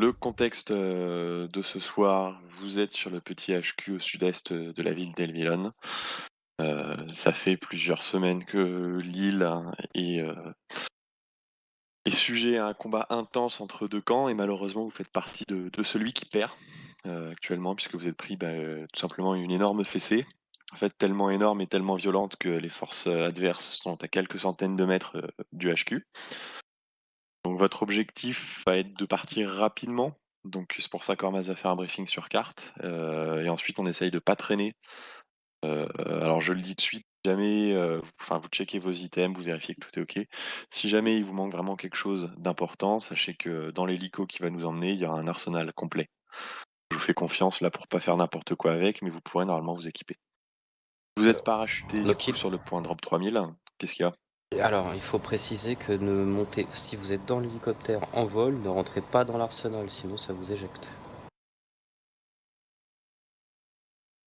Le contexte, de ce soir, vous êtes sur le petit HQ au sud-est, de la ville d'Elvillon. Ça fait plusieurs semaines que l'île est sujet à un combat intense entre 2 camps et malheureusement vous faites partie de celui qui perd, actuellement puisque vous êtes pris, tout simplement une énorme fessée. En fait, tellement énorme et tellement violente que les forces, adverses sont à quelques centaines de mètres, du HQ. Donc votre objectif va être de partir rapidement, donc c'est pour ça qu'Hormaz va faire un briefing sur carte, et ensuite on essaye de pas traîner. Alors je le dis de suite, si jamais, vous checkez vos items, vous vérifiez que tout est OK. Si jamais il vous manque vraiment quelque chose d'important, sachez que dans l'hélico qui va nous emmener, il y aura un arsenal complet. Je vous fais confiance là pour pas faire n'importe quoi avec, mais vous pourrez normalement vous équiper. Vous êtes parachuté du Donc coup sur le point drop 3000. Qu'est-ce qu'il y a? alors il faut préciser que ne montez si vous êtes dans l'hélicoptère en vol, ne rentrez pas dans l'arsenal, sinon ça vous éjecte.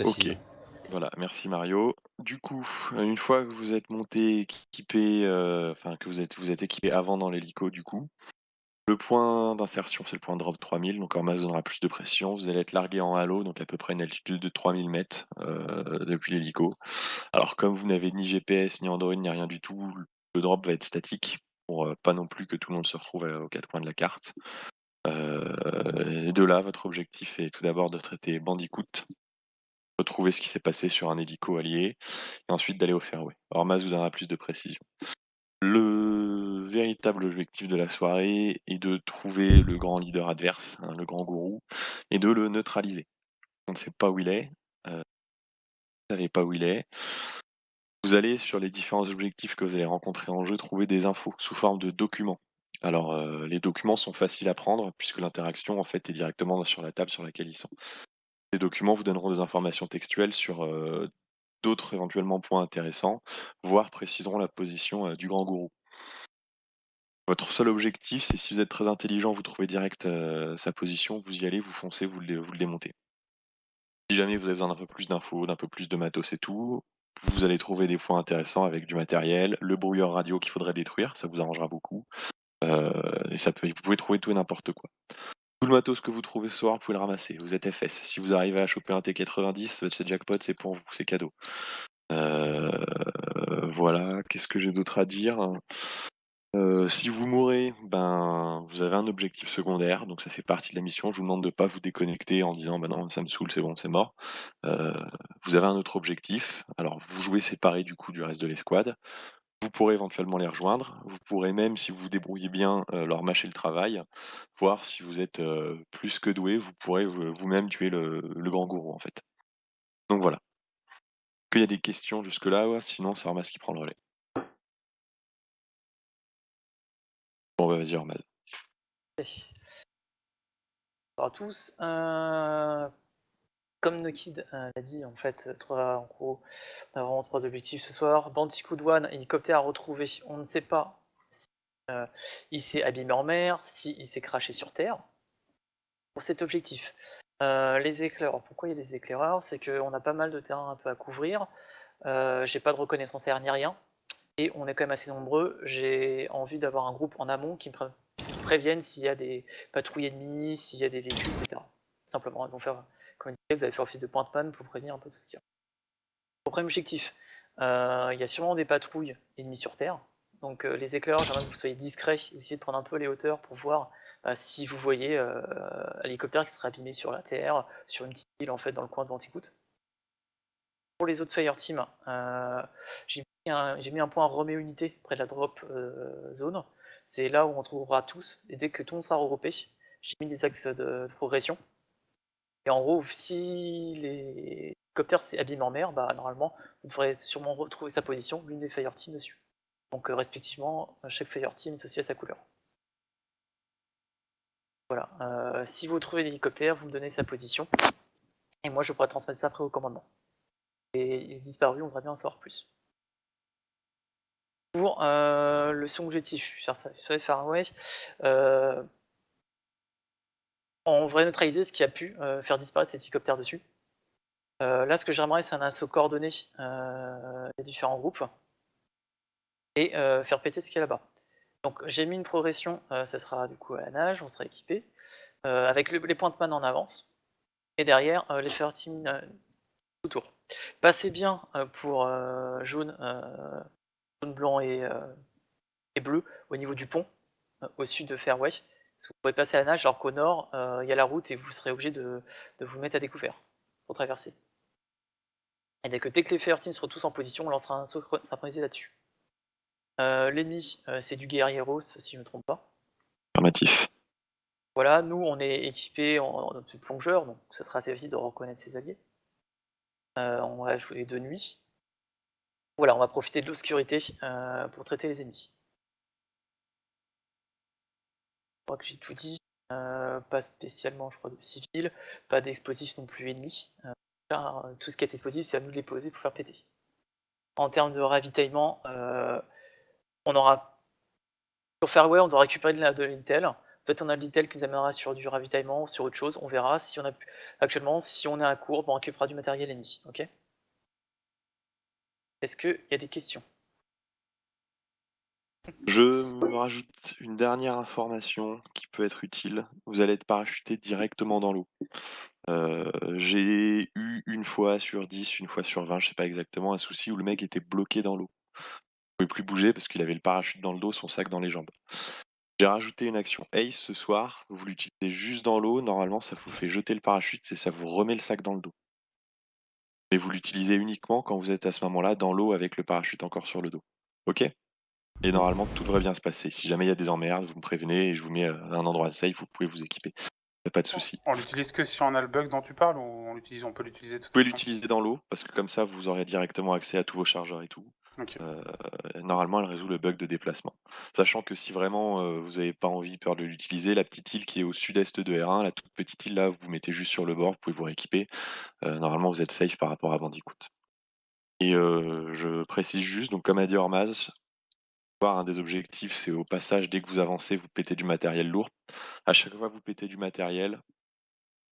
OK. Précision. Voilà, merci Mario. Du coup, une fois que vous êtes monté, équipé, que vous êtes équipé avant dans l'hélico du coup, le point d'insertion, c'est le point drop 3000, donc Hormaz donnera plus de pression. Vous allez être largué en halo, donc à peu près une altitude de 3000 mètres depuis l'hélico. Alors comme vous n'avez ni GPS, ni Android, ni rien du tout, le drop va être statique pour, pas non plus que tout le monde se retrouve, aux 4 coins de la carte. Et de là, votre objectif est tout d'abord de traiter Bandicoot, retrouver ce qui s'est passé sur un hélico allié et ensuite d'aller au fairway. Hormaz vous donnera plus de précision. Le véritable objectif de la soirée est de trouver le grand leader adverse, hein, le grand gourou, et de le neutraliser. On ne sait pas où il est, vous ne savez pas où il est. Vous allez, sur les différents objectifs que vous allez rencontrer en jeu, trouver des infos sous forme de documents. Alors, les documents sont faciles à prendre puisque l'interaction, en fait, est directement sur la table sur laquelle ils sont. Ces documents vous donneront des informations textuelles sur, d'autres éventuellement points intéressants, voire préciseront la position, du grand gourou. Votre seul objectif, c'est si vous êtes très intelligent, vous trouvez direct, sa position, vous y allez, vous foncez, vous le démontez. Si jamais vous avez besoin d'un peu plus d'infos, d'un peu plus de matos et tout, vous allez trouver des points intéressants avec du matériel, le brouilleur radio qu'il faudrait détruire, ça vous arrangera beaucoup, heu et ça peut vous pouvez trouver tout et n'importe quoi. Tout le matos que vous trouvez ce soir, vous pouvez le ramasser, vous êtes FS. Si vous arrivez à choper un T90, c'est jackpot, c'est pour vous, c'est cadeau. Heu, voilà, qu'est-ce que j'ai d'autre à dire? Si vous mourrez, ben, vous avez un objectif secondaire, donc ça fait partie de la mission. Je vous demande de pas vous déconnecter en disant: «Bah non, ça me saoule, c'est bon, c'est mort». Heu, vous avez un autre objectif. Alors vous jouez séparés du coup du reste de l'escouade. Vous pourrez éventuellement les rejoindre. Vous pourrez même, si vous vous débrouillez bien, leur mâcher le travail, voir si vous êtes, plus que doué, vous pourrez vous-même tuer le grand gourou, en fait. Donc voilà. Est-ce qu'il y a des questions jusque-là? Ouais, sinon c'est Armas qui prend le relais. Bon, bah, vas-y Armas. Bonjour à tous. Comme Nokid l'a dit, en fait, en gros, on a vraiment trois objectifs ce soir. Bandicoot One, hélicoptère à retrouver. On ne sait pas si il s'est abîmé en mer, s'il s'est craché sur Terre. Pour cet objectif, les éclaireurs. Pourquoi il y a des éclaireurs? C'est qu'on a pas mal de terrain un peu à couvrir. J'ai pas de reconnaissance aérienne ni rien. Et on est quand même assez nombreux. J'ai envie d'avoir un groupe en amont qui me préviennent s'il y a des patrouilles ennemies, s'il y a des véhicules, etc. Simplement, ils vont faire, comme je disais, vous allez faire office de pointman pour prévenir un peu tout ce qu'il y a. Au premier objectif, il y a sûrement des patrouilles ennemies sur Terre. Donc les éclaireurs, j'aimerais que vous soyez discrets, essayez de prendre un peu les hauteurs pour voir si vous voyez un hélicoptère qui serait abîmé sur la Terre, sur une petite île en fait dans le coin de Bandicoot. Pour les autres Fireteam, j'ai mis un point Roméo Unité près de la drop zone. C'est là où on se retrouvera tous. Et dès que tout le monde sera regroupé, j'ai mis des axes de progression. Et en gros, si les hélicoptères s'abîment en mer, bah normalement, vous devrez sûrement retrouver sa position, l'une des Fireteam dessus. Donc respectivement, chaque Fireteam est associé à sa couleur. Voilà. Si vous trouvez l'hélicoptère, vous me donnez sa position. Et moi, je pourrai transmettre ça après au commandement. Et il est disparu, on devrait bien en savoir plus. Pour le son objectif, faire ça, faire un way. On va neutraliser ce qui a pu faire disparaître cet hélicoptère dessus. Là, ce que j'aimerais, c'est un assaut coordonné des différents groupes et faire péter ce qu'il y a là-bas. Donc, j'ai mis une progression, ça sera du coup à la nage, on sera équipé. avec les points de man en avance, et derrière les Fire Team tout autour. Passez bien pour jaune, blanc et bleu au niveau du pont, au sud de Fairway. Parce que vous pouvez passer à la nage alors qu'au nord, il y a la route et vous serez obligé de vous mettre à découvert pour traverser. Et dès que les Fire Team seront tous en position, on lancera un saut synchronisé là-dessus. L'ennemi, c'est du Guerrieros, si je ne me trompe pas. Affirmatif. Voilà, nous, on est équipés en plongeur, donc ça sera assez facile de reconnaître ses alliés. On va jouer de nuit. Voilà, on va profiter de l'obscurité pour traiter les ennemis. Je crois que j'ai tout dit. Pas spécialement, je crois, de civils, pas d'explosifs non plus ennemis. Tout ce qui est explosif, c'est à nous de les poser pour faire péter. En termes de ravitaillement, on aura sur Fairway, on doit récupérer de l'intel. Peut-être on a de l'intel qui nous amènera sur du ravitaillement ou sur autre chose. On verra. Si on a actuellement, si on est à court, on récupérera du matériel ennemi. Ok. Est-ce qu'il y a des questions? Je me rajoute une dernière information qui peut être utile. Vous allez être parachuté directement dans l'eau. J'ai eu une fois sur 10, une fois sur 20, je sais pas exactement, un souci où le mec était bloqué dans l'eau. Il pouvait plus bouger parce qu'il avait le parachute dans le dos, son sac dans les jambes. J'ai rajouté une action Ace ce soir, vous l'utilisez juste dans l'eau, normalement ça vous fait jeter le parachute et ça vous remet le sac dans le dos. Mais vous l'utilisez uniquement quand vous êtes à ce moment-là dans l'eau avec le parachute encore sur le dos. OK? Et normalement tout devrait bien se passer. Si jamais il y a des emmerdes, vous me prévenez et je vous mets à un endroit safe, vous pouvez vous équiper. Y a pas de souci. On l'utilise que si on a le bug dont tu parles ou on peut l'utiliser de toute Vous pouvez façon? l'utiliser dans l'eau parce que comme ça vous aurez directement accès à tous vos chargeurs et tout. Ok. Normalement elle résout le bug de déplacement. Sachant que si vraiment, vous avez pas envie, peur de l'utiliser, la petite île qui est au sud-est de R1, la toute petite île là, vous mettez juste sur le bord, vous pouvez vous rééquiper. Normalement vous êtes safe par rapport à Bandicoot. Et je précise juste, donc comme a dit Ormaz, un des objectifs, c'est au passage, dès que vous avancez, vous pétez du matériel lourd. À chaque fois que vous pétez du matériel,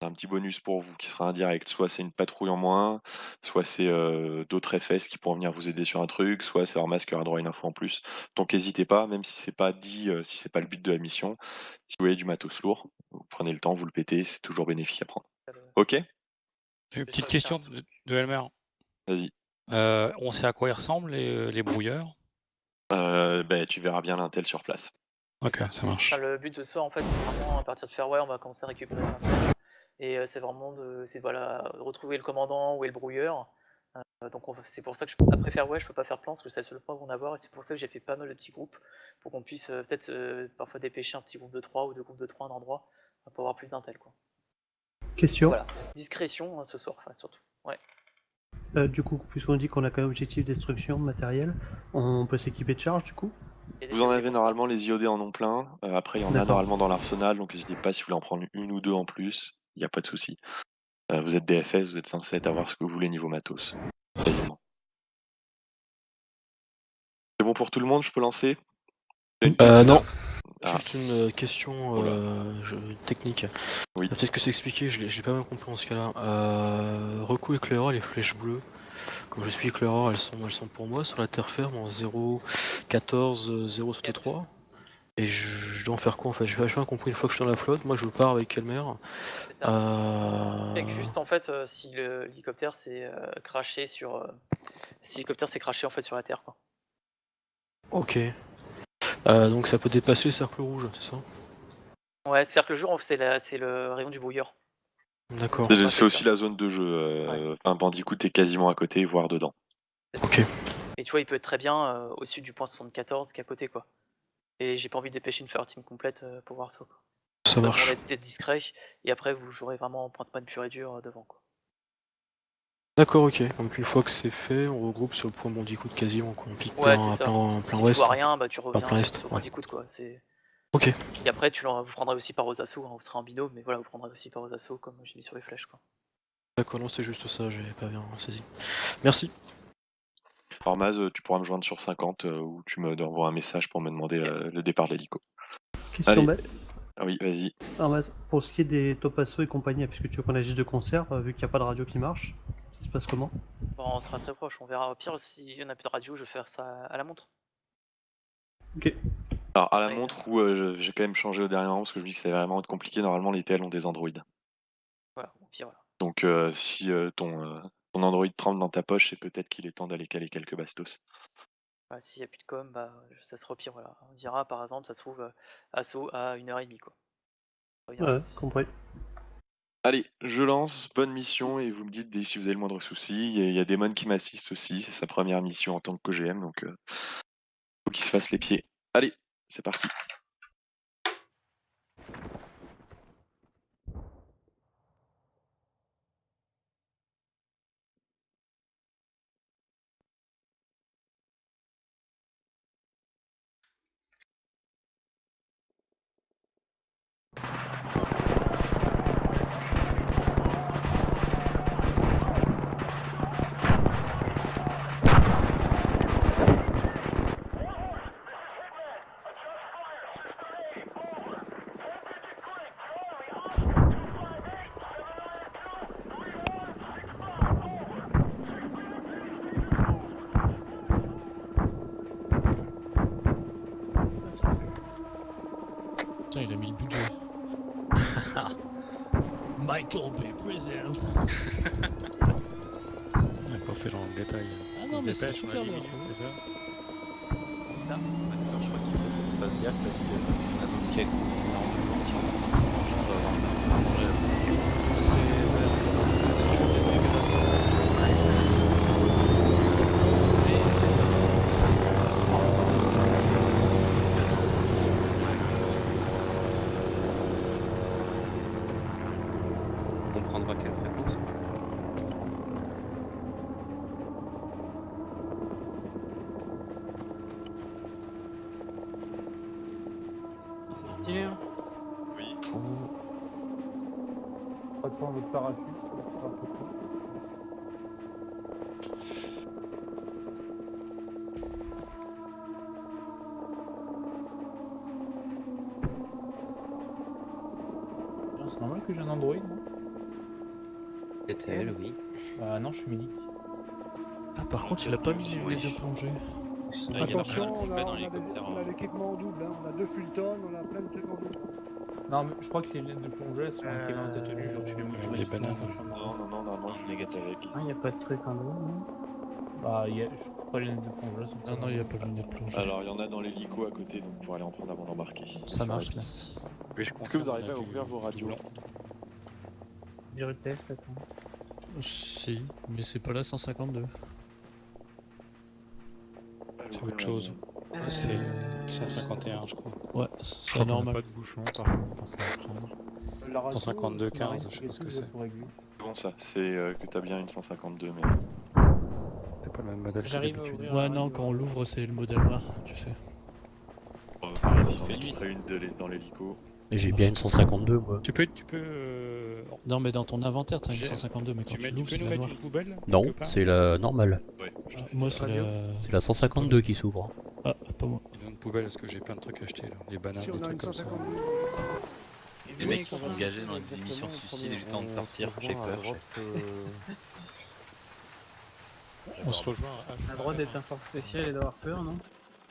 c'est un petit bonus pour vous qui sera indirect. Soit c'est une patrouille en moins, soit c'est d'autres FS qui pourront venir vous aider sur un truc, soit c'est Ormaz qui aura droit à une info en plus. Donc n'hésitez pas, même si c'est pas dit, si c'est pas le but de la mission, si vous voyez du matos lourd, vous prenez le temps, vous le pétez, c'est toujours bénéfique à prendre. OK? Une petite question de Elmer. Vas-y. On sait à quoi ils ressemblent les brouilleurs? Tu verras bien l'intel sur place. Ok, ça marche. Le but de ce soir, en fait, c'est vraiment à partir de Fairway, on va commencer à récupérer l'intel. Et c'est vraiment de retrouver le commandant ou le brouilleur. Donc c'est pour ça que après Fairway, je peux pas faire plan parce que c'est le seul point qu'on va avoir. Et c'est pour ça que j'ai fait pas mal de petits groupes pour qu'on puisse peut-être parfois dépêcher un petit groupe de 3 ou deux groupes de 3 à un endroit pour avoir plus d'intel, quoi. Question. Voilà. Discrétion ce soir, enfin, surtout. Ouais. Du coup, puisqu'on dit qu'on a comme objectif destruction matérielle, on peut s'équiper de charge du coup? Vous en avez normalement, les IOD en ont plein. Après, il y en a D'accord. normalement dans l'arsenal, donc n'hésitez pas si vous voulez en prendre une ou deux en plus, il n'y a pas de souci. Vous êtes DFS, vous êtes censé avoir ce que vous voulez niveau matos. Quasiment. C'est bon pour tout le monde, je peux lancer? Non. Ah. Juste une question technique. Oui. Peut-être que c'est expliqué, je l'ai pas bien compris en ce cas-là. Recoup éclaireur, les flèches bleues. Comme je suis éclaireur, elles sont pour moi sur la terre ferme en 0.14 0.3. Et je dois en faire quoi en fait? J'ai pas compris. Une fois que je suis dans la flotte, moi je pars avec Elmer. C'est ça. Juste en fait, si l'hélicoptère s'est craché sur, si l'hélicoptère s'est craché en fait sur la terre, quoi. Ok. Donc ça peut dépasser le cercle rouge, c'est ça? Ouais, cercle jour, c'est le rayon du brouilleur. D'accord. C'est aussi la zone de jeu. Un Bandicoot est quasiment à côté, voire dedans. Ok. Et tu vois, il peut être très bien au sud du point 74 qui est à côté, quoi. Et j'ai pas envie de dépêcher une Fire Team complète pour voir ça, quoi. Ça marche. On va être discret, et après vous jouerez vraiment en pointe-man pur et dur devant, quoi. D'accord, ok. Donc une fois que c'est fait, on regroupe sur le point Bandicoot quasiment, quoi. On pique Ouais, c'est ça. plein Si ouest. tu vois rien, bah tu reviens plein est, sur ouais. Bandicoot, quoi. Ok. Et après, vous prendrez aussi par aux assauts, hein, vous serez en binôme, mais voilà, vous prendrez aussi par aux assauts, comme j'ai mis sur les flèches, quoi. D'accord, non, c'est juste ça, j'ai pas bien saisi. Merci. Ormaz, tu pourras me joindre sur 50 ou tu me envoies un message pour me demander le départ de l'hélico. Question Allez. bête. Ah oui, vas-y. Pour ce qui est des Topasso et compagnie, puisque tu veux qu'on agisse de concert, vu qu'il n'y a pas de radio qui marche, ça se passe comment? Bon, on sera très proche, on verra. Au pire, s'il y en a plus de radio, je vais faire ça à la montre. Ok. Alors à la Très- montre où j'ai quand même changé au dernier moment parce que je me dis que ça va vraiment être compliqué. Normalement les TL ont des Android. Voilà, au pire, voilà. Donc si ton Android tremble dans ta poche, c'est peut-être qu'il est temps d'aller caler quelques bastos. Bah, s'il n'y a plus de com, bah, ça sera au pire, voilà. On dira, par exemple, ça se trouve, assaut à 1h30, quoi. Ouais, compris. Allez, je lance, bonne mission et vous me dites si vous avez le moindre souci. Il y a Damon qui m'assiste aussi, c'est sa première mission en tant que COGM, donc faut qu'il se fasse les pieds. Allez, c'est parti. Putain, il a mis le budget. Michael Bay present. On n'a pas fait dans le détail. Ah non, mais c'est Dépêche, on a super 10 bien. minutes, c'est ça? C'est ça. Je crois qu'il faut qu'on fasse gaffe parce que on a d'autres checks énormément si on va avoir parce qu'on va manger la on prendra quelle fréquence? Stylé, hein. Oui. Pas de prendre votre parachute, ça sera un peu cool. C'est normal que j'ai un Android, moi. TTL, oui. Bah non, je suis médic. Ah, par contre, il a pas mis les lunettes de plongée. Attention, on a l'équipement en double, hein. On a 2 Fulton, on a plein de trucs en double. Non, mais je crois que les lunettes de plongée sont intégrées dans ta tenue, genre tu les montres Avec des bananes. Non, je négatif avec. Ah, il n'y a pas de truc en double, non? Bah, je crois pas les lunettes de plongée sont Non, non, il a pas de lunettes de plongée. Alors il y en a dans l'hélico à côté, donc pour aller en prendre avant d'embarquer. Ça marche, merci. Oui, je Est-ce que vous arrivez à ouvrir vos radios? Dire le test, attends. Si, mais c'est pas la 152. C'est autre chose. Ah, c'est 151, je crois. Ouais, Je c'est crois qu'on a normal. pas de bouchon, par contre, enfin, ça va prendre. La radio, 152, sous-marin, 15, je sais pas ce que c'est. pour régler. Bon ça, c'est que t'as bien une 152 mais... C'est pas le même modèle que J'arrive à d'habitude. ouvrir. Ouais, non, quand on l'ouvre, c'est le modèle noir, tu sais. Vas-y, fais une dans l'hélico. Mais j'ai bien une 152 moi. Tu peux Non, mais dans ton inventaire, t'as une J'ai- 152, mais quand tu tu peux l'ouvres, c'est nous la mettre noire. une poubelle? Non, quelque part c'est la normale. Ouais. Moi, c'est la... C'est la 152 qui s'ouvre. Ah, pas moi. Dans une poubelle parce que j'ai plein de trucs à acheter là. Les bananes, Si des on a une trucs comme ça. 152. Les mecs qui sont engagés dans des missions suicides juste avant de partir, j'ai peur. On se rejoint à... On a le droit d'être un force spécial et d'avoir peur, non?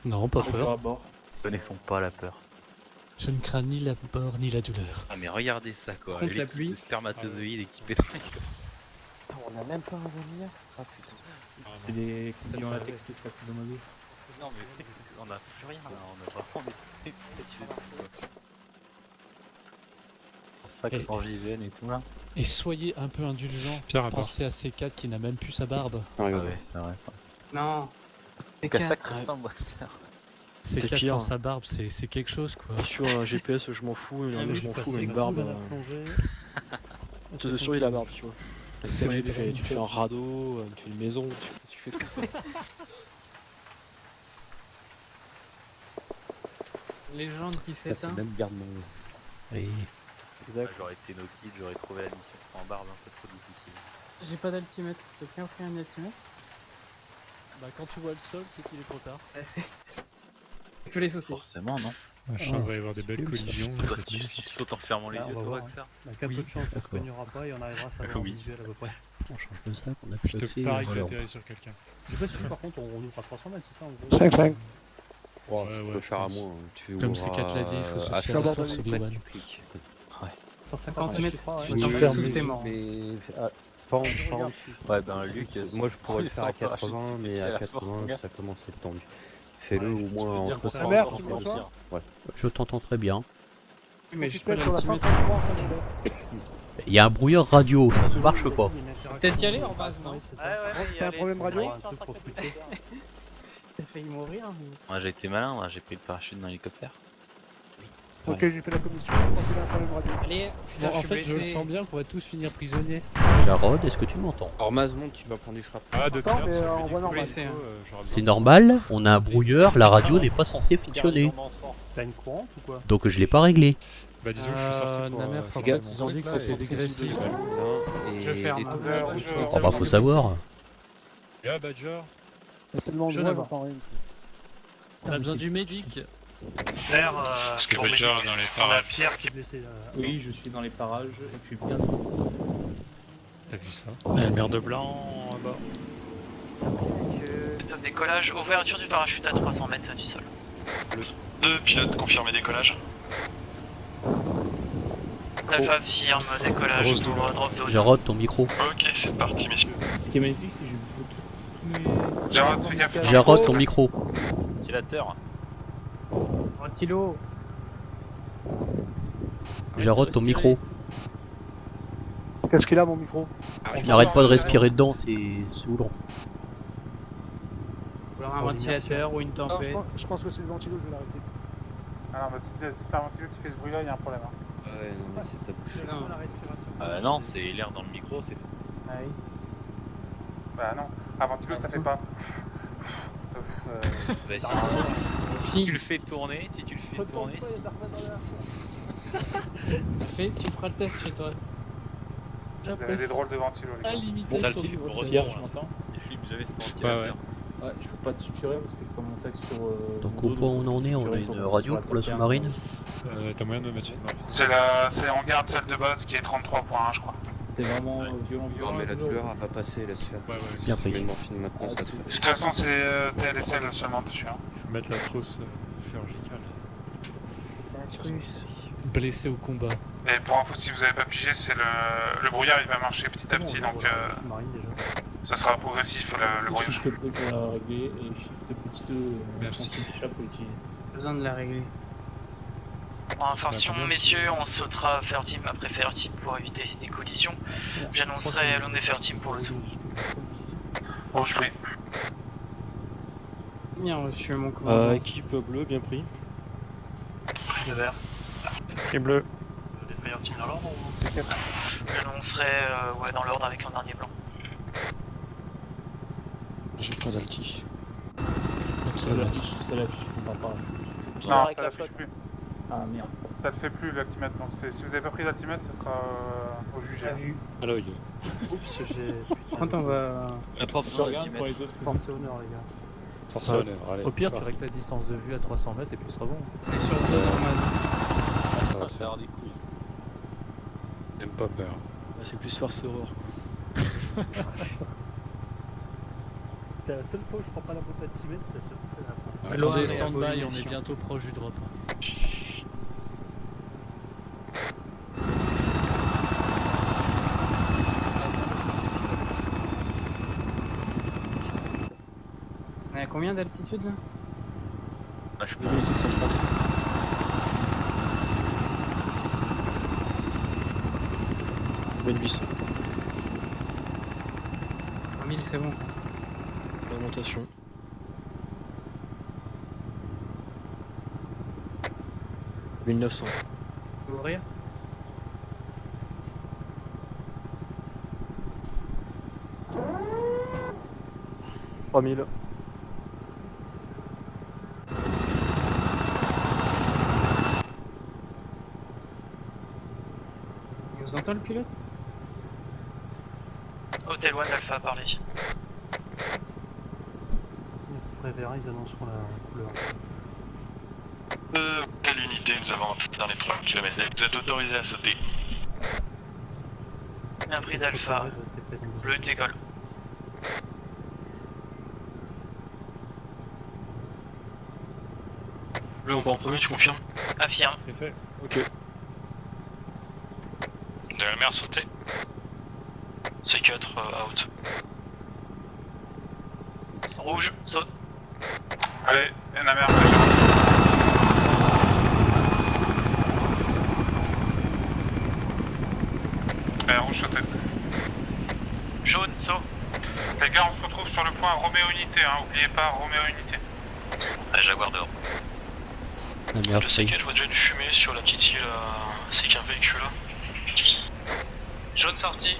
Non, pas Bonjour peur. à bord. Connaissons pas la peur. Je ne crains ni la mort ni la douleur. Ah mais regardez ça quoi, Contre la l'équipe pluie. de spermatozoïdes équipés dans On a même pas un revenir. Ah putain. C'est des clients latex qui s'appellent de mobile. Non mais tu sais qu'on a plus rien là, on a vraiment des trucs précieux. C'est ça que sans JVN et tout là. Et soyez un peu indulgents. Pierre à bord. Pensez à C4 qui n'a même plus sa barbe. Ah ouais, c'est vrai ça. Non. C'est à ça qui ressemble Waxer. C4 pire. sans sa barbe, c'est quelque chose quoi. Sur un GPS, je m'en fous, je m'en fous, mais une barbe. Tu te surveilles la barbe, tu vois. C'est Tu vrai, fais un radeau, tu fais une maison, tu fais tout. Légende qui Ça fait s'éteint. même garde mon... Oui. J'aurais été no kid, j'aurais trouvé la mission sans barbe un peu trop difficile. J'ai pas d'altimètre. Quelqu'un offrir un altimètre? Bah quand tu vois le sol, c'est qu'il est trop tard. Que les sauter. Forcément non. Je sens qu'il va y avoir des belles collisions. Toi tu sautes en fermant les Ah, yeux on va toi voir. Waxer. On a 4 de chance qu'on se cognera pas et on arrivera à savoir Oui. en visuel à peu près. On change de sac, on a Je plus te d'accès. parie que voilà. t'atterris sur quelqu'un. Je sais pas si par contre on ouvre à 300 mètres, c'est ça en gros. 5-5. Oh, tu peux faire à moins. Tu Comme C4 l'a dit, il faut se faire d'abord sur donner les des one. 150 mètres, Ouais. tu Oui, sous tes morts. mais pas en dessous. Ouais, ben Luc, moi je pourrais le faire à Sans parachute, 80, mais c'est à la force, 80 gars. ça commence à être tendu. Fais-le au moins entre La mère, tu 150 me et reçois? Ouais. Je t'entends très bien. Mais Tu je te mets peux sur la l'altimètre. 133 en Il y a un brouilleur radio, ça ne marche pas. Peut-être y aller en base, non? Ouais, Ouais, t'as un problème radio? T'as failli mourir ou... Moi j'ai été malin, moi j'ai pris le parachute dans l'hélicoptère. Ok, j'ai fait la commission, je pense qu'il a un problème radio. Allez, putain, Bon, en je fait, suis je le blessé. sens bien qu'on va tous finir prisonniers. Jarod, est-ce que tu m'entends? Alors Mazmon, tu vas prendre du shrapnel. Ah, de Attends, clair, mais ça fait en du voie coup, normale. blessé, hein. C'est normal, on a un brouilleur, la radio n'est pas censée fonctionner. T'as une courante ou quoi? Donc je l'ai pas réglé. Bah disons que je suis sorti pour... Namer, faire en ça, fait, ils ont dit que c'était dégressif. Je ferme. Oh bah faut savoir. Yeah, Badger. Il y a tellement de Jeune voix, avant. j'entends rien. On a besoin du médic. Faire Parce que pour Badger méditer dans les dans la parages. pierre qui T'es blessé là. Oui, je suis dans les parages et je suis bien défoncé. T'as vu ça? Elle mer de blanc là-bas. Messieurs, top décollage, ouverture du parachute à 300 mètres du sol. 2 pilotes confirmé décollage. Alpha firme décollage Grosse pour drop zone. Jarod, ton micro. Ok, c'est parti messieurs. Ce qui est magnifique, c'est que j'ai bouffé tous mes... Jarod, fais gaffe. Jarod, ton micro. Ventilateur. Ventilo. Jarod, ton micro. Qu'est-ce qu'il a mon micro? N'arrête pas de respirer dedans, c'est saoulant. Ou alors un ventilateur ou une Non, tempête. je pense que c'est le ventilo, je vais l'arrêter. Ah non, bah si t'as un ventilo qui fait ce bruit là, il y a un problème. Hein. Ouais, non, mais c'est ta bouche. Non. La respiration. Non, c'est l'air dans le micro, c'est tout. Ah oui. Bah non, un ventilo ça fait pas. Bah, si tu le fais tourner, si tu le fais tourner, si... Tu feras le test chez toi. Vous avez des drôles de ventilos les À gars. limiter Ça, sur le du type, gros retour, je là. m'entends. Les films, j'avais ce Ouais, ventilateur. Ouais, je peux pas te suturer parce que je prends mon sac sur. Donc au point où on en est, on a une radio pour la sous-marine. T'as moyen de me mettre une info. C'est en garde celle de base qui est 33.1 je crois. C'est vraiment violent. Non, mais la douleur elle va passer, laisse faire. Ouais, Bien pris. Mais le morphine maintenant, ça te fait. De toute façon c'est TLSL seulement dessus. Hein. Je vais mettre la trousse chirurgicale. Blessé au combat. Et pour info si vous avez pas pigé, c'est le brouillard il va marcher petit à petit donc Marine déjà. ça sera progressif le brouillard. Shift P pour la régler et Shift petit 2 Merci. quand tu pour utiliser. Besoin de la régler. Attention messieurs, on sautera Fair Team après Fair Team pour éviter des collisions. J'annoncerai l'on est Fair Team pour le saut. Bon je prie. Bien reçu mon commandant. Équipe bleue, bien pris. Le vert. Et bleu. Vous êtes meilleur team dans l'ordre ou... J'annoncerai ouais, dans l'ordre avec un dernier blanc. J'ai pas d'alti. Ça l'affiche, on va pas. Non, avec ça la l'affiche plus. Ah merde. Ça le fait plus l'altimètre donc si vous avez pas pris l'altimètre ce sera au jugé. À l'œil. Oups, j'ai. Quand on va. Pas besoin de pour les autres. Pensez au nord, les gars. Force à l'honneur, allez. Au pire, tu règles ta distance de vue à 300 mètres et puis ce sera bon. On est sur zone normale. Ça va faire. des couilles. J'aime pas peur. C'est plus force aurore. C'est la seule fois où je prends pas la boîte à timètre, c'est la seule fois que je la prends. Attendez, mais stand-by, on est abolition. bientôt proche du drop. On est à combien d'altitude là? Bah, je peux 2730. Ben 800. 3000 c'est bon. Augmentation. « 1900. Ouvrir. « 3000. » Il vous entend le pilote? Hotel One Alpha a parlé. Prévert, ils annonceront la couleur. Quelle unité nous avons dans les 3 km? Vous êtes autorisé à sauter. Un prix d'Alpha. Bleu décolle. Bleu, on part en premier, tu confirmes? Affirme. C'est fait. Ok. De la mer sauté. C4 out. Rouge, saute. Allez, la mer. Rouge sauté. Jaune, saut. Les gars, on se retrouve sur le point Roméo Unité, hein. Oubliez pas Roméo Unité. Jaguar dehors. La Le mer C4, je vois déjà une fumée sur la Kitty là. C'est qu'un véhicule là. Jaune sorti.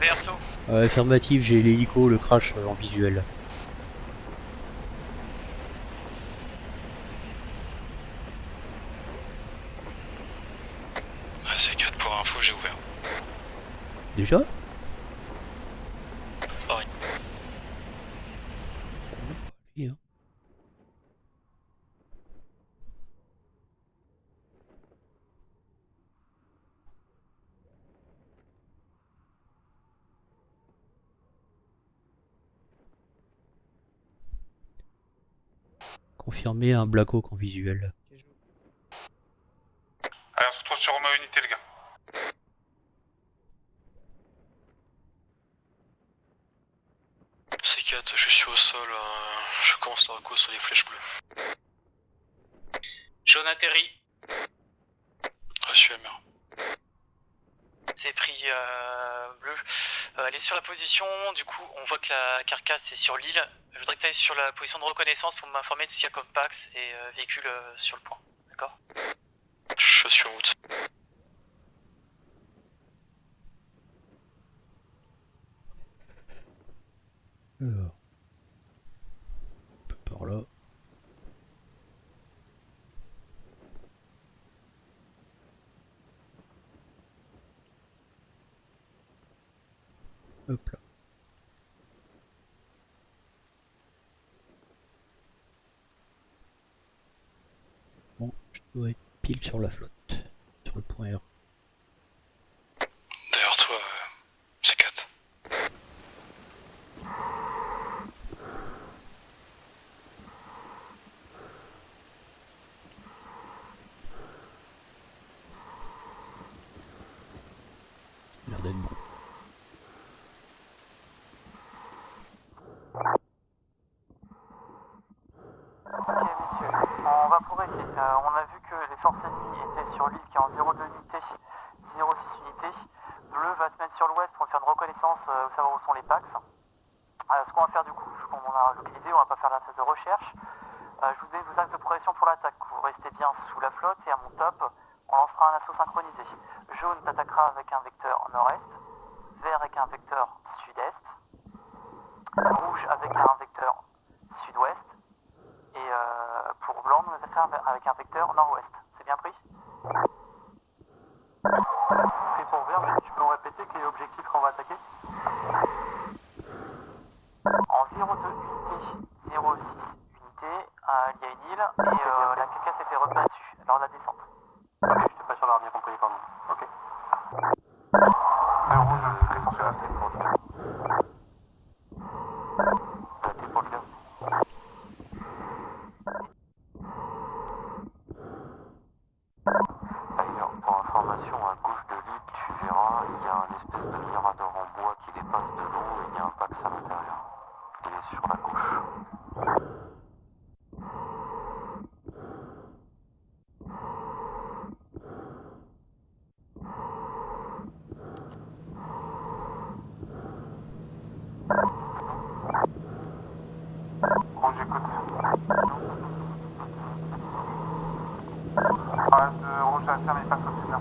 Vert saut. affirmatif, j'ai l'hélico, le crash en visuel. C4 pour info, j'ai ouvert. Déjà? Pareil. Allez, hein. Confirmer un Black Hawk en visuel. Allez, on se retrouve sur Roméo Unité, les gars. C4, je suis au sol, je commence le racco sur les flèches bleues. Jaune atterri. Reçu Elmer. C'est pris bleu. Elle est sur la position, du coup on voit que la carcasse est sur l'île. Je voudrais que tu ailles sur la position de reconnaissance pour m'informer de ce qu'il y a comme Pax et véhicule sur le point. D'accord? Je suis en route. Alors. Un peu par là. Hop là. Bon, je dois être pile sur la flotte, sur le point R. Derrière toi, C4. L'air d'être bon. Ok messieurs, on va progresser. On a vu que les forces ennemies étaient sur l'île qui est en 0,2 unités, 0,6 unités. Bleu va se mettre sur l'ouest pour faire une reconnaissance, savoir où sont les Pax. Ce qu'on va faire du coup, vu qu'on a localisé, on va pas faire la phase de recherche. Je vous donne vos axes de progression pour l'attaque. Vous restez bien sous la flotte et à mon top, on lancera un assaut synchronisé. Jaune t'attaquera avec un vecteur nord-est, vert avec un vecteur sud-est, rouge avec un vecteur sud-ouest, et pour blanc, nous allons faire avec un vecteur nord-ouest. C'est bien pris? Et pour vert, mais tu peux me répéter quel est l'objectif qu'on va attaquer? En 0,2 unité, 0,6 unité, il y a une île et la carcasse a été repérée dessus lors de la descente. Ok, je n'étais pas sûr d'avoir bien compris, pardon. Ok. Le rouge, c'est pour cela, c'est pour dire. T'es pour le gars. D'ailleurs, pour information, à gauche de l'île, tu verras, il y a un espèce de mirador en bois qui dépasse de l'eau et il y a un Pax à l'intérieur. Il est sur la gauche. Rouge, écoute. Rouge à ferme, il passe au bien.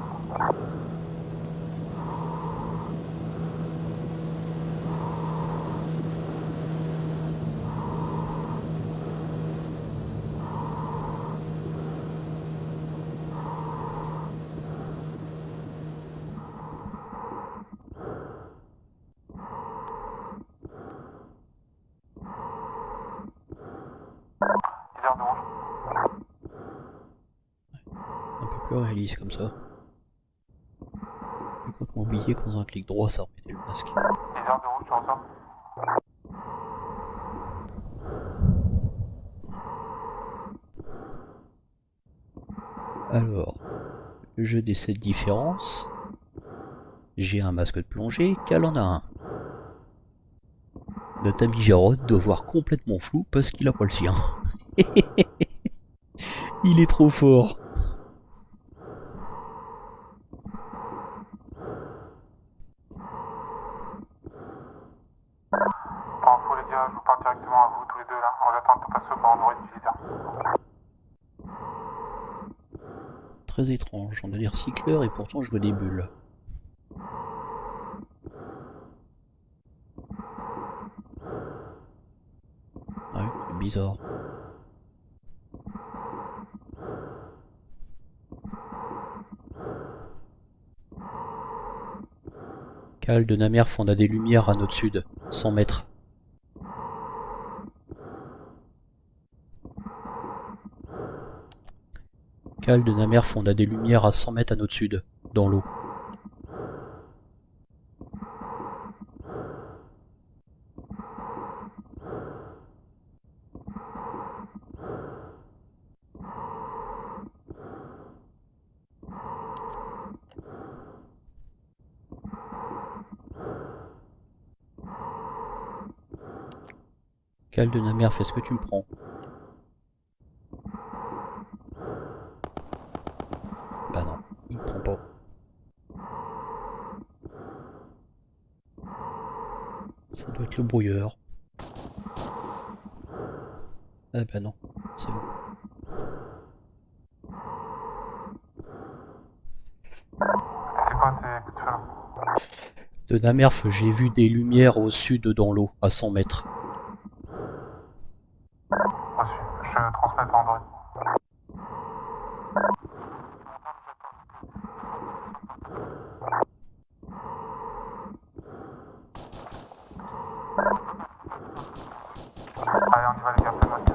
Vert de rouge. Un peu plus réaliste comme ça. J'ai complètement oublié qu'en faisant un clic droit, ça remettait le masque. Et vert de rouge, tu ressors. Alors, je décède différence. J'ai un masque de plongée, Cal en a un. Notre ami Jarod doit voir complètement flou parce qu'il a pas le sien. Il est trop fort. Pour info les gars, je vous parle directement à vous tous les deux là, en attendant de passer par Android du leader. Très étrange, on a des recycleurs et pourtant je vois des bulles. Ah oui, c'est bizarre. Cal de Namerf, on a des lumières à notre sud, 100 mètres. Cal de Namerf, on a des lumières à 100 mètres à notre sud, dans l'eau. Cal de Namerf, est-ce que tu me prends? Bah non, il me prend pas. Ça doit être le brouilleur. Ah bah non, c'est bon. C'est quoi ces coups de feu là? De Namerf, j'ai vu des lumières au sud dans l'eau, à 100 mètres. Reçu, je transmets par Android. Allez, on y va les gars, plein de masques.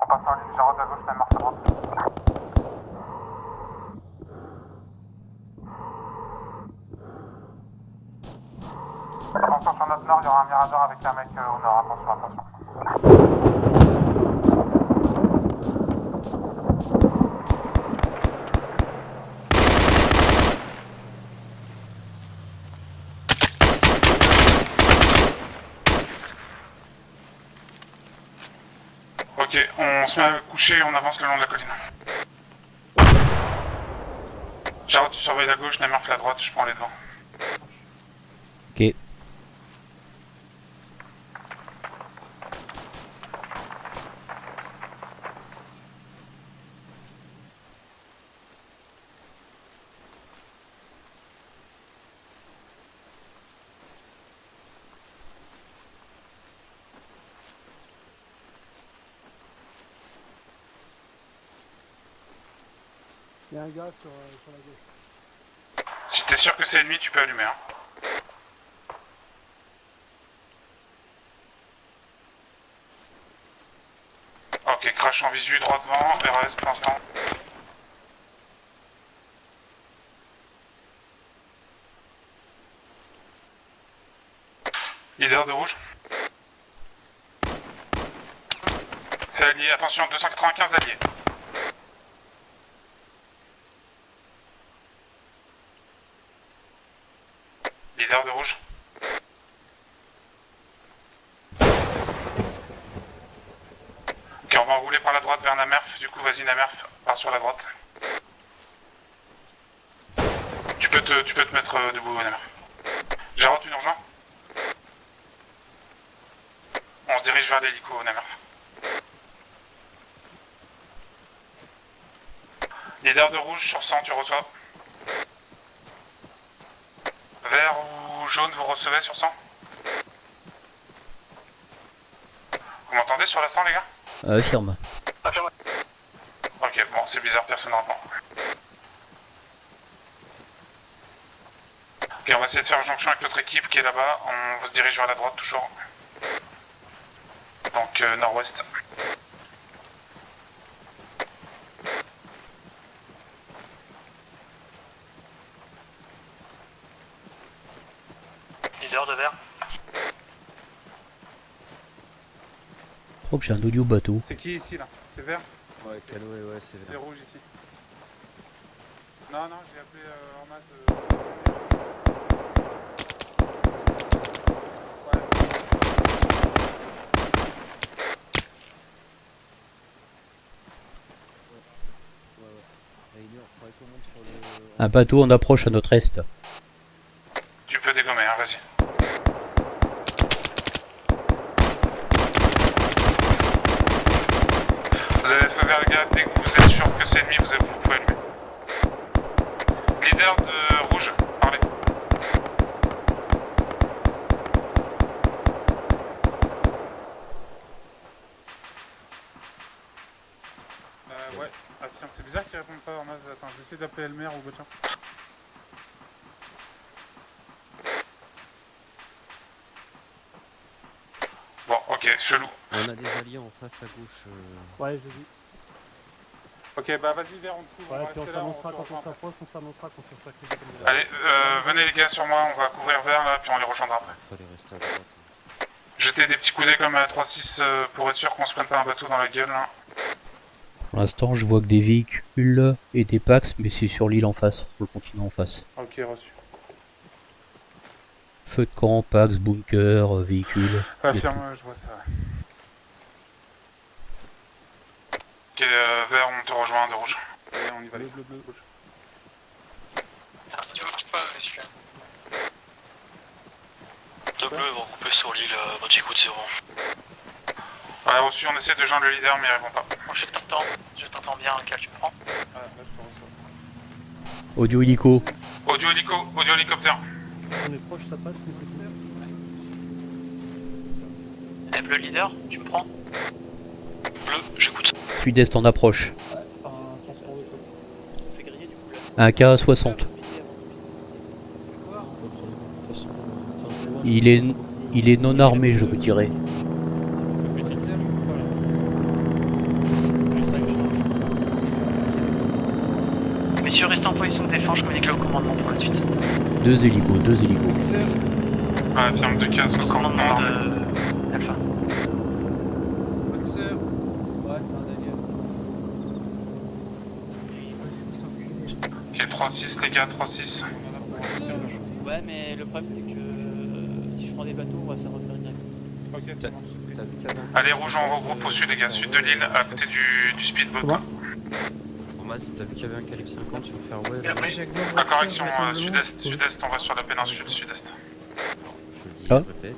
On passe en ligne, Jarod à gauche, Namers à droite. Attention sur notre nord, il y aura un mirador avec un mec au nord, attention. Ok, on se met à coucher et on avance le long de la colline. Jarod, tu surveilles la gauche, Namers la droite, je prends les devants. Ok. Il y a un gars sur la gauche. Si t'es sûr que c'est ennemi, tu peux allumer. Hein. Ok, crash en visu, droit devant, RAS pour l'instant. Leader de rouge. C'est allié, attention, 295 alliés. Leader de rouge. Ok, on va rouler par la droite vers Namerf, du coup vas-y Namerf, pars sur la droite. Tu peux te mettre debout Namerf. Jarod, tu nous rejoins? On se dirige vers l'hélico Namerf. Leader de rouge sur 100, tu reçois. Vert ou jaune, vous recevez sur 100? Vous m'entendez sur la 100 les gars? Affirme. Affirme. Ok, bon, c'est bizarre, personne ne répond. Ok, on va essayer de faire jonction avec l'autre équipe qui est là-bas. On se dirige vers la droite toujours. Donc nord-ouest. Leader de vert. Je crois que j'ai un audio bateau. C'est qui ici là? C'est vert? Ouais, Caloé, ouais, c'est C'est vert. rouge ici. Non, non, j'ai appelé en masse. Un bateau en approche à notre est. Tu peux dégommer, hein, vas-y. Vous avez feu vert, les gars, dès que vous êtes sûr que c'est ennemi, vous pouvez allumer. Leader de rouge, parlez. Ouais, affirme. C'est bizarre qu'il réponde pas en masse. Attends, je vais essayer d'appeler Elmer ou Botien. Bon, ok, chelou. On a des alliés en face à gauche. Ouais, j'ai vu. Ok, bah vas-y, vers, on te couvre, Ouais, on puis va rester on là. s'annoncera te quand rejoint on après. s'approche, on s'annoncera quand on sera crédible. Allez, venez les gars sur moi, on va couvrir vert là, puis on les rejoindra après. Fallait rester à droite. Jetez des petits coups d'œil comme à 3-6 pour être sûr qu'on se prenne pas un bateau dans la gueule là. Pour l'instant, je vois que des véhicules et des Pax, mais c'est sur l'île en face, sur le continent en face. Ok, reçu. Feu de camp, Pax, bunker, véhicules. Affirme, je vois ça. Ok, vert, on te rejoint de rouge. Allez, on y va. Bleu, rouge. Tu marches pas, messieurs. De bleu, ils vont couper sur l'île, petit coup de 0. Ouais, reçu, on essaie de joindre le leader, mais il répond pas. Moi je t'entends bien, Cal, tu me prends? Ah, là, je te reçois. Audio hélico. Audio hélicoptère. On est proche, ça passe, mais c'est clair. Eh, bleu leader, tu me prends? Bleu, j'écoute. Sud-est en approche. Enfin, transport de côte. Fais griller du coup là. Un K60. Il est non armé, je peux tirer. Messieurs, restez en position de défense, je communique là au commandement pour la suite. Deux hélicos. Ouais, affirme 2 cases, Au commandement de Alpha. Ok, 3-6 les gars, 3-6. Ouais, mais le problème c'est que si je prends des bateaux, on va faire refaire direct. Ok, ça marche. Allez, rouge, on regroupe au sud les gars, sud de l'île, à côté du speedboat. Thomas, t'as vu qu'il y avait un calibre 50, tu veux faire ouais. Ah, correction, sud-est, on va sur la péninsule, sud-est. Ah. Répète.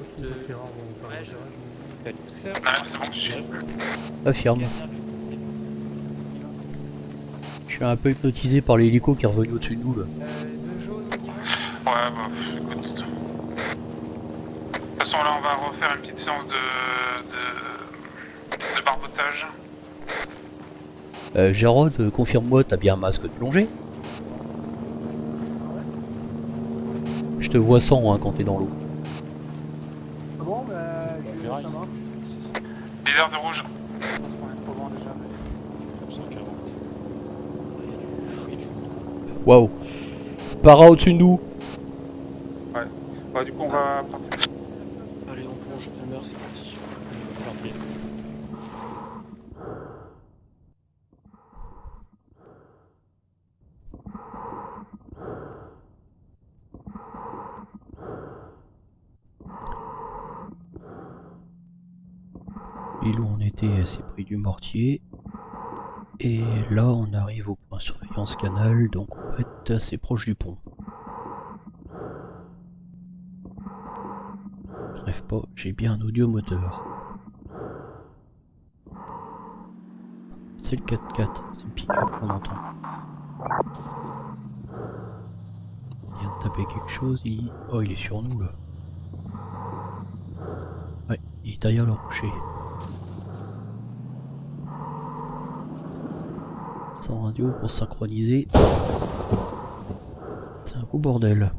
Ouais, c'est bon, tu suis. Affirme. Je suis un peu hypnotisé par l'hélico qui est revenu au-dessus de nous là. Ouais, bah, écoute. De toute façon, là, on va refaire une petite séance de barbotage. Jarod, confirme-moi, t'as bien un masque de plongée? Je te vois sans hein, quand t'es dans l'eau. Ah bon, bah, ça marche. Leader de rouge. Je pense qu'on est trop loin déjà, mais... 140. Waouh. Para au-dessus de nous. Ouais. Ouais, du coup, on va partir. Allez, on plonge. Elmer, c'est parti. Parti. L'île où on était, c'est près du mortier. Et là, on arrive au point surveillance canal, donc on va être assez proche du pont. Je rêve pas, j'ai bien un audiomoteur. C'est le 4x4, c'est le pick-up qu'on entend. Il vient de taper quelque chose, oh il est sur nous là. Ouais, il est derrière le rocher. Sans radio pour synchroniser. C'est un beau bordel.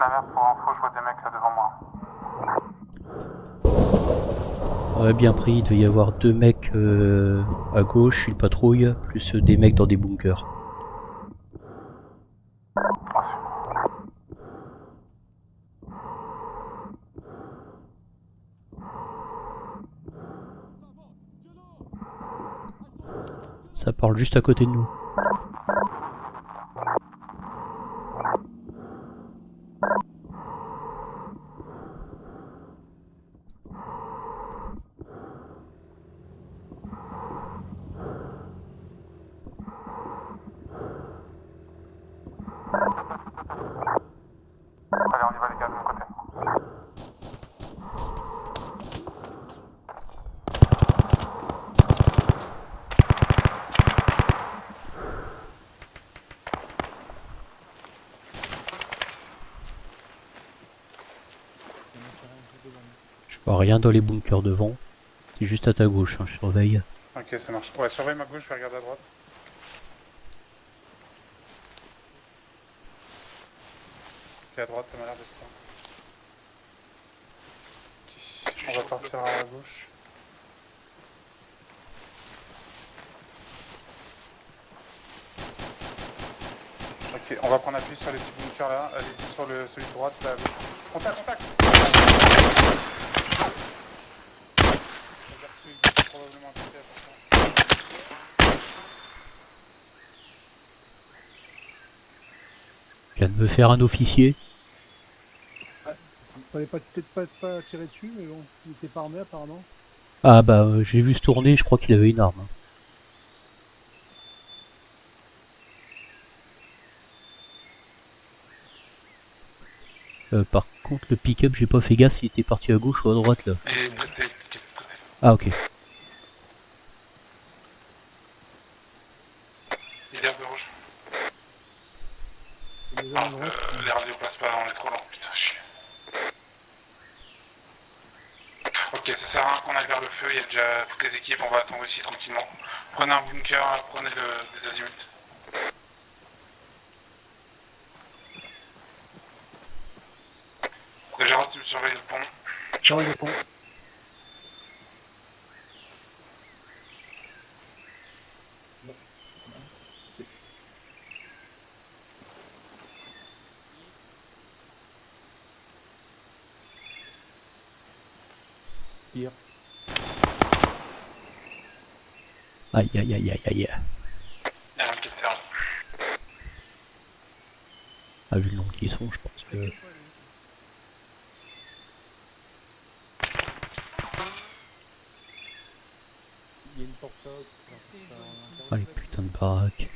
La merde, pour info, je vois des mecs là devant moi. On a bien pris, il devait y avoir deux mecs à gauche, une patrouille, plus des mecs dans des bunkers. Ça parle juste à côté de nous. Allez, on y va les gars de mon côté. Je vois rien dans les bunkers devant. C'est juste à ta gauche, hein, je surveille. Ok, ça marche. Ouais, surveille ma gauche, je vais regarder à droite. Ok, à droite, ça m'a l'air d'être ça. Ok, on va partir à gauche. Ok, on va prendre appui sur les petits bunkers là. Allez-y sur celui de droite, là à gauche. Contact, contact! Probablement impliqué, attention. Je viens de me faire un officier. Fallait peut-être pas tirer dessus, mais bon, il était pas armé apparemment. Ah bah j'ai vu se tourner, je crois qu'il avait une arme. Par contre le pick-up j'ai pas fait gaffe s'il était parti à gauche ou à droite là. Ah ok. Il est rouge. Les radios passent pas, on est trop lent, putain, chier. Ok, ça sert à rien qu'on aille vers le feu, il y a déjà toutes les équipes, on va attendre ici tranquillement. Prenez un bunker, prenez des azimuts. Gérard, tu me surveilles le pont. Surveille le pont. Pire. Aïe aïe aïe aïe aïe. Il y a un qui est terre. Ah vu le nombre qu'ils sont, je pense que... Il y a une porte là. Ah les putains de baraques.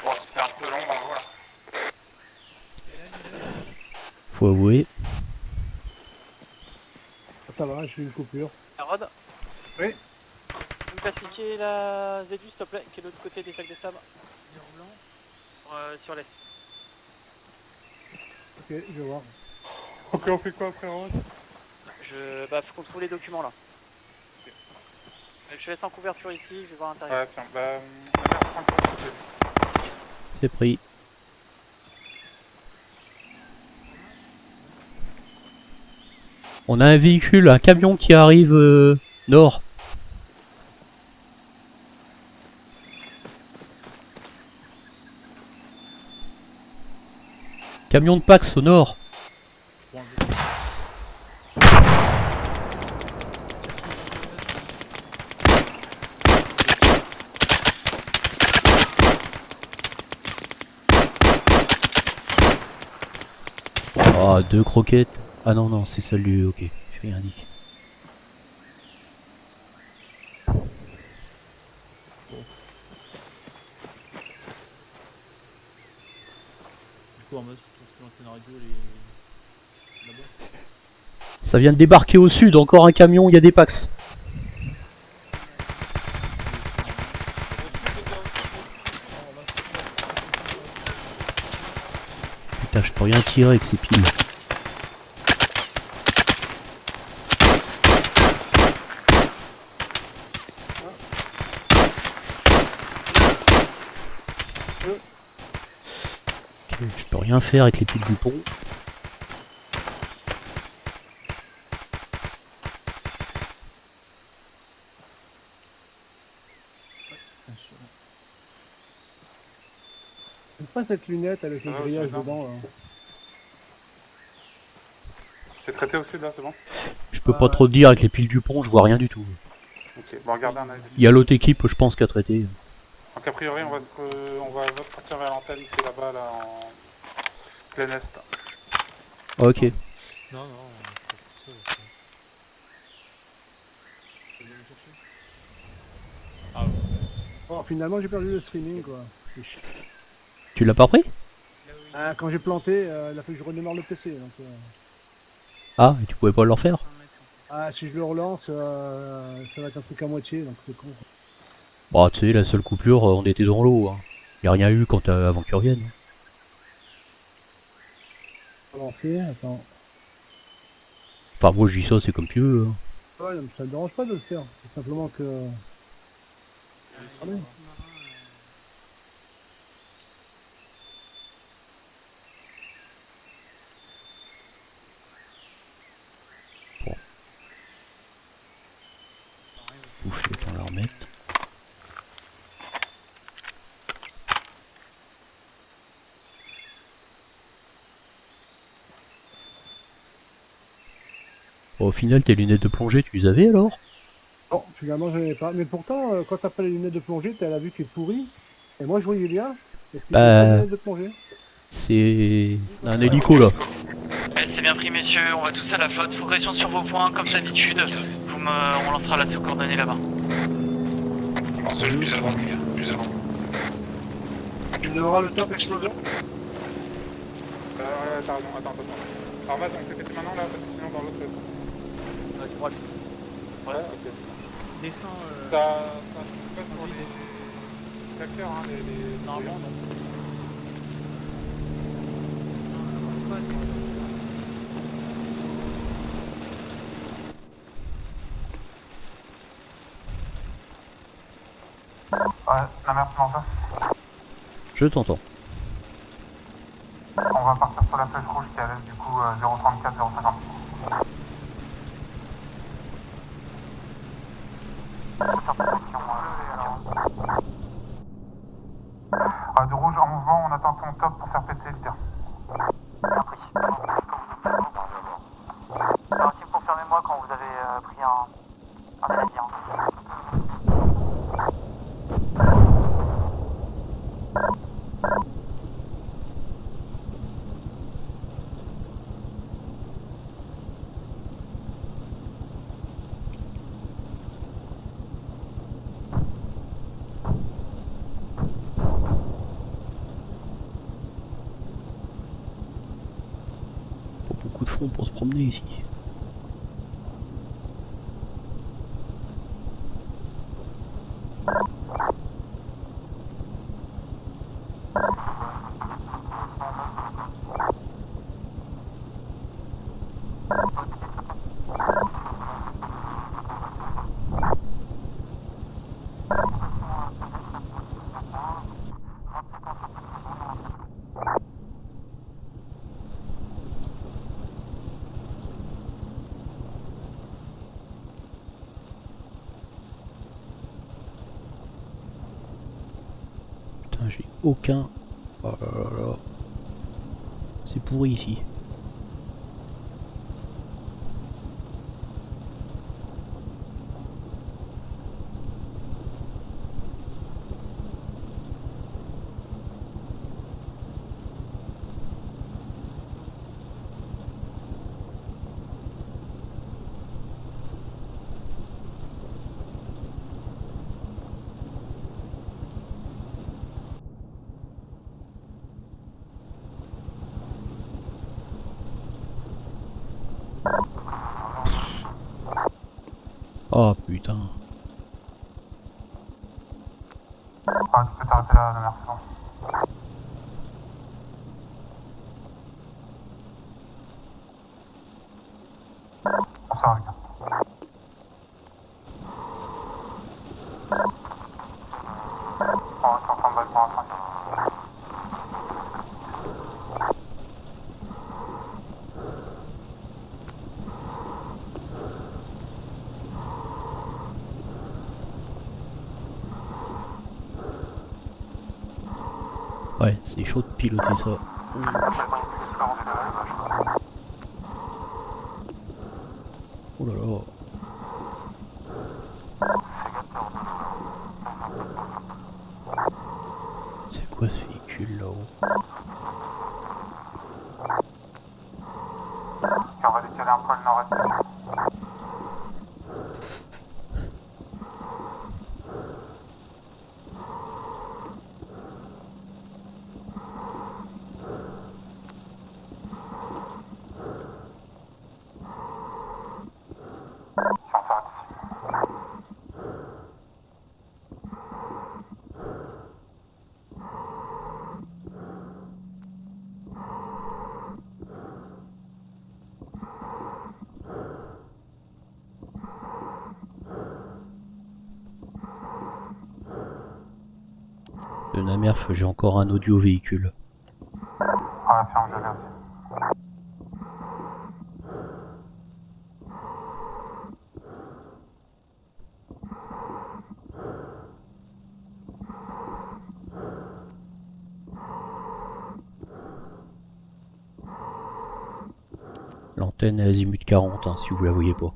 Bon, c'était un peu long, ben voilà. Faut avouer. Ça va, je fais une coupure. Rod, Oui. tu peux me plastiquer la Zedus s'il te plaît, qui est de l'autre côté des sacs de sable. Sur l'est. Ok, je vais voir. Ok, on fait quoi après Rose? Bah faut qu'on trouve les documents là. Ok. Je te laisse en couverture ici, je vais voir l'intérieur. Ouais, tiens, bah... regarde, prends le temps, s'il te plaît. C'est pris. On a un véhicule, un camion qui arrive nord. Camion de Pax au nord. Ah, 2 croquettes. Ah non, non, c'est celle du... Ok, j'ai rien dit. Du coup, en mode, pour lancer une radio, elle est là-bas. Ça vient de débarquer au sud, encore un camion, il y a des Pax. Putain, je peux rien tirer avec ces piles. Ok, je peux rien faire avec les piles du pont. C'est pas cette lunette avec le Ça va, grillage c'est ça. dedans là. C'est traité au sud là, c'est bon? Je peux pas trop te dire, avec les piles du pont, je vois rien du tout. Ok, bon, regardez un œil. Il y a l'autre équipe, je pense, qui a traité. Donc a priori, on va partir vers l'antenne qui est là-bas, là, en plein est. Ok. Non, non, je suis tout seul. Tu viens me chercher? Ah ouais. Oh, finalement j'ai perdu le streaming quoi. C'est chiant. Tu l'as pas pris? Ah, quand j'ai planté, il a fallu que je redémarre le PC. Donc, Ah, et tu pouvais pas le refaire? ah, si je le relance, ça va être un truc à moitié, donc c'est con. Bah, tu sais, la seule coupure, on était dans l'eau. Hein. Y a rien eu avant que tu reviennes. Relancer, attends. Enfin, moi, je dis ça, c'est comme tu veux. Hein. Ouais, non, ça me dérange pas de le faire. C'est simplement que. Allez. Bon. Bouffe, le temps de la remettre. Au final, tes lunettes de plongée, tu les avais alors? Non, finalement, j'en avais pas. Mais pourtant, quand t'as pas les lunettes de plongée, t'as la vue qui est pourrie. Et moi, je voyais bien. Est-ce que pas les lunettes de plongée? C'est un hélico là. C'est bien pris, messieurs, on va tous à la flotte. Progression sur vos points, comme d'habitude. On lancera la coordonnée là-bas. On se joue plus avant, les gars, plus avant. Tu me donneras le top explosion? Ouais, t'as raison, attends. Alors vas-y, on fait péter maintenant là, parce que sinon dans l'autre ça va être... Ouais, tu droite. Ouais, ok. Descends. Ça se passe pour les acteurs, hein, les... Normalement, non. Ouais, la mer m'entend. Je t'entends. On va partir sur la flèche rouge qui est à l'est du coup 034, 056. De rouge en mouvement, on attend ton top pour faire péter le terrain. Bien pris. Alors, si vous confirmez-moi quand vous avez pris un méridien. Beaucoup de front pour se promener ici. Putain, j'ai aucun... Oh là là là. C'est pourri ici. Oh putain. Ah, tu peux t'arrêter là, la mer, c'est bon. Bonsoir, les gars. On reste en train de pour l'instant. Ouais, c'est chaud de piloter ça. Oh là là. C'est quoi ce véhicule là-haut? On va décaler un peu le nord-est. De Namerf, j'ai encore un audio véhicule. Ah, affirme, je l'ai aussi. L'antenne est azimut 40 hein, si vous la voyez pas.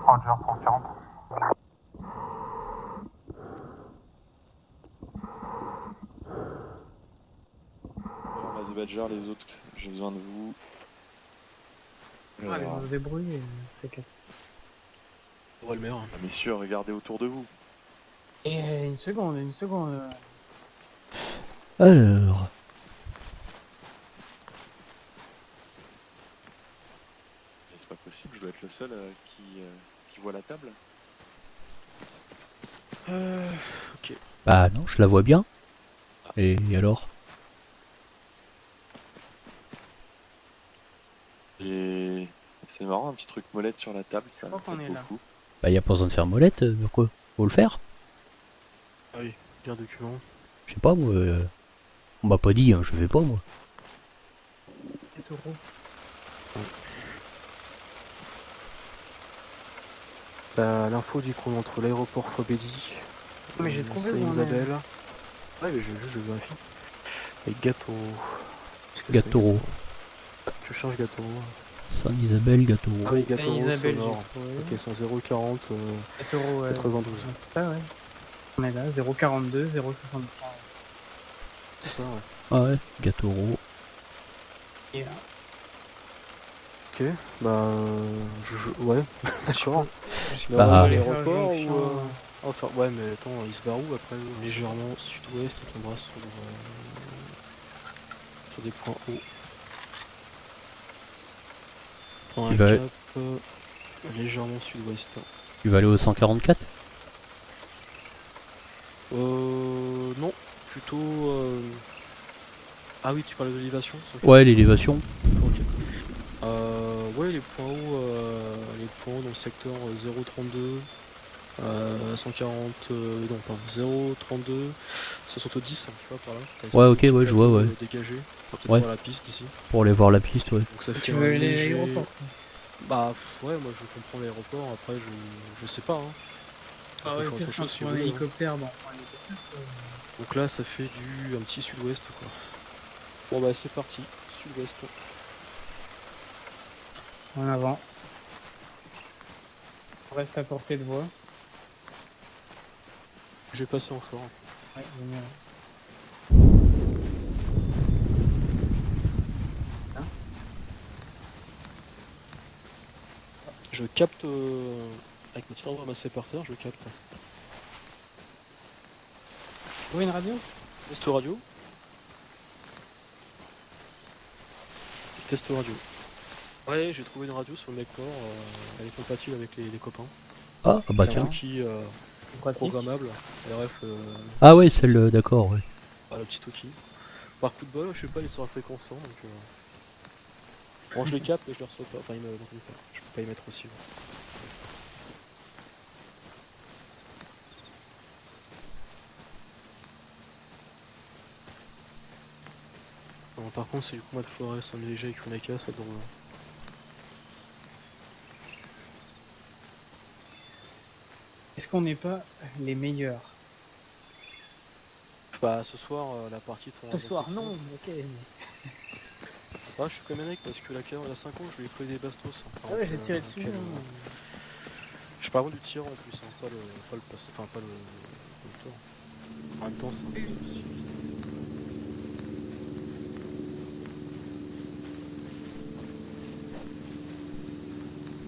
Roger pour 40. Alors, Mass Badger, les autres, j'ai besoin de vous. Allez, on se débrouille, c'est que... Ouais, le meilleur. Ah, messieurs, regardez autour de vous. Et une seconde. Alors, C'est pas possible, je dois être le seul qui voit la table. Ok. bah non, je la vois bien. Et alors? Et c'est marrant, un petit truc molette sur la table, ça crois qu'on fait est là. beaucoup. Bah y a pas besoin de faire molette, quoi? Faut le faire? Ah oui, bien document. Je sais pas moi. On m'a pas dit, hein, je fais pas moi. 7 euros. Bah, l'info dit qu'on est entre l'aéroport Fobédi, Mais j'ai trouvé où on est. Saint-Isabelle. Ouais, mais je vérifie. Et Gâteau. Gâteau. Je change Gâteau. Saint-Isabelle, Gâteau. Ah oui, Gâteau, c'est Saint-Isabelle, au nord. j'ai trouvé. Ok, sont 0,40, 7 euros, ouais. 92. C'est ça, ouais. On est là, 0,42, 0,63. C'est ça, ouais. Ah ouais, Gâteau. Et là. Ok, bah. Ouais, d'accord. Bah, L'aéroport ou. Enfin, ouais, mais attends, il se barre où après? Légèrement sud-ouest, on tombera sur des points hauts. Prends un cap légèrement sud-ouest. Tu vas aller au 144? Non, plutôt. Ah oui, tu parles de l'élévation? Ouais, l'élévation. Ouais, les points hauts dans le secteur 032, 140, non, pardon, 032, 70, tu vois par là. Ouais, ok, ouais, je vois, ouais. Dégagé, pour peut-être Ouais. voir la piste ici. Pour aller voir la piste, ouais. Donc ça fait Tu un veux aller à léger... l'aéroport? Bah ouais, moi je comprends l'aéroport, après je sais pas. Hein. Ah ouais, Faut autre chose, si sur vous un voulez, hein. hélicoptère, bon, un hélicoptère, Donc là ça fait un petit sud-ouest quoi. Bon bah c'est parti, sud-ouest. en avant. On reste à portée de voie. Je vais passer en fort. Ouais, génial. Je capte avec ma petite arme ramassée par terre, je capte. Oui, une radio? Test radio. Test radio. Ouais, j'ai trouvé une radio sur le mec mort, elle est compatible avec les copains. Ah, bah c'est tiens. un outil programmable, RF. Ah ouais, celle, d'accord, ouais. Ah, le petit outil. Par coup de bol, je sais pas, il est sur un fréquençant, donc... Bon, je les capte, mais je les reçois pas, enfin, il me pas. Je peux pas y mettre aussi. Ouais. Non, par contre, c'est du combat de forêt, sans léger avec Funaka, ça donne... Est-ce qu'on n'est pas les meilleurs? Bah ce soir la partie tournera. Ce soir, non, ok. Ah, je suis comme un mec parce que la 5 ans je lui ai pris des bastos. Hein. Ah ouais, j'ai tiré dessus. Je parle du tir en plus, hein, pas le passe, enfin pas le tour. En même temps, c'est un peu difficile.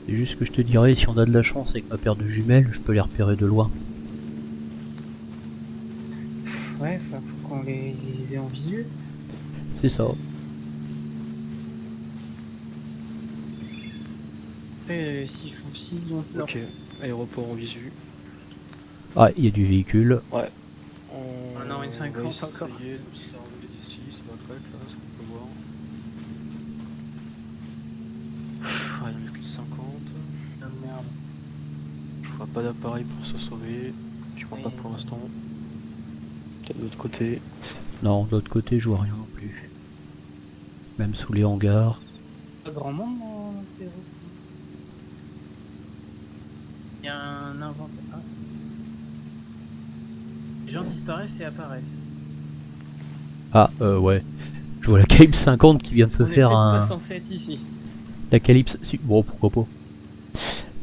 C'est juste que je te dirais, si on a de la chance avec ma paire de jumelles, je peux les repérer de loin. Ouais, faut qu'on les ait en visu. C'est ça. Après, s'ils font donc leur... Ok, aéroport en visu. Ah, il y a du véhicule. Ouais. On a une 50 encore. Ça envolé d'ici, ça va très là, ce qu'on peut voir. Ouais, il n'y en a plus de 50. Ah merde. Je vois pas d'appareil pour se sauver. Je vois pas pour l'instant. Peut-être de l'autre côté. Non, de l'autre côté, je vois rien non plus. Même sous les hangars. Pas grand monde dans ces routes. Il y a un inventaire. Ah. Les gens disparaissent et apparaissent. Ah, ouais. Je vois la Calibre 50 qui vient de se On faire est un... pas censé être ici. La Calibre... Bon, pourquoi pas.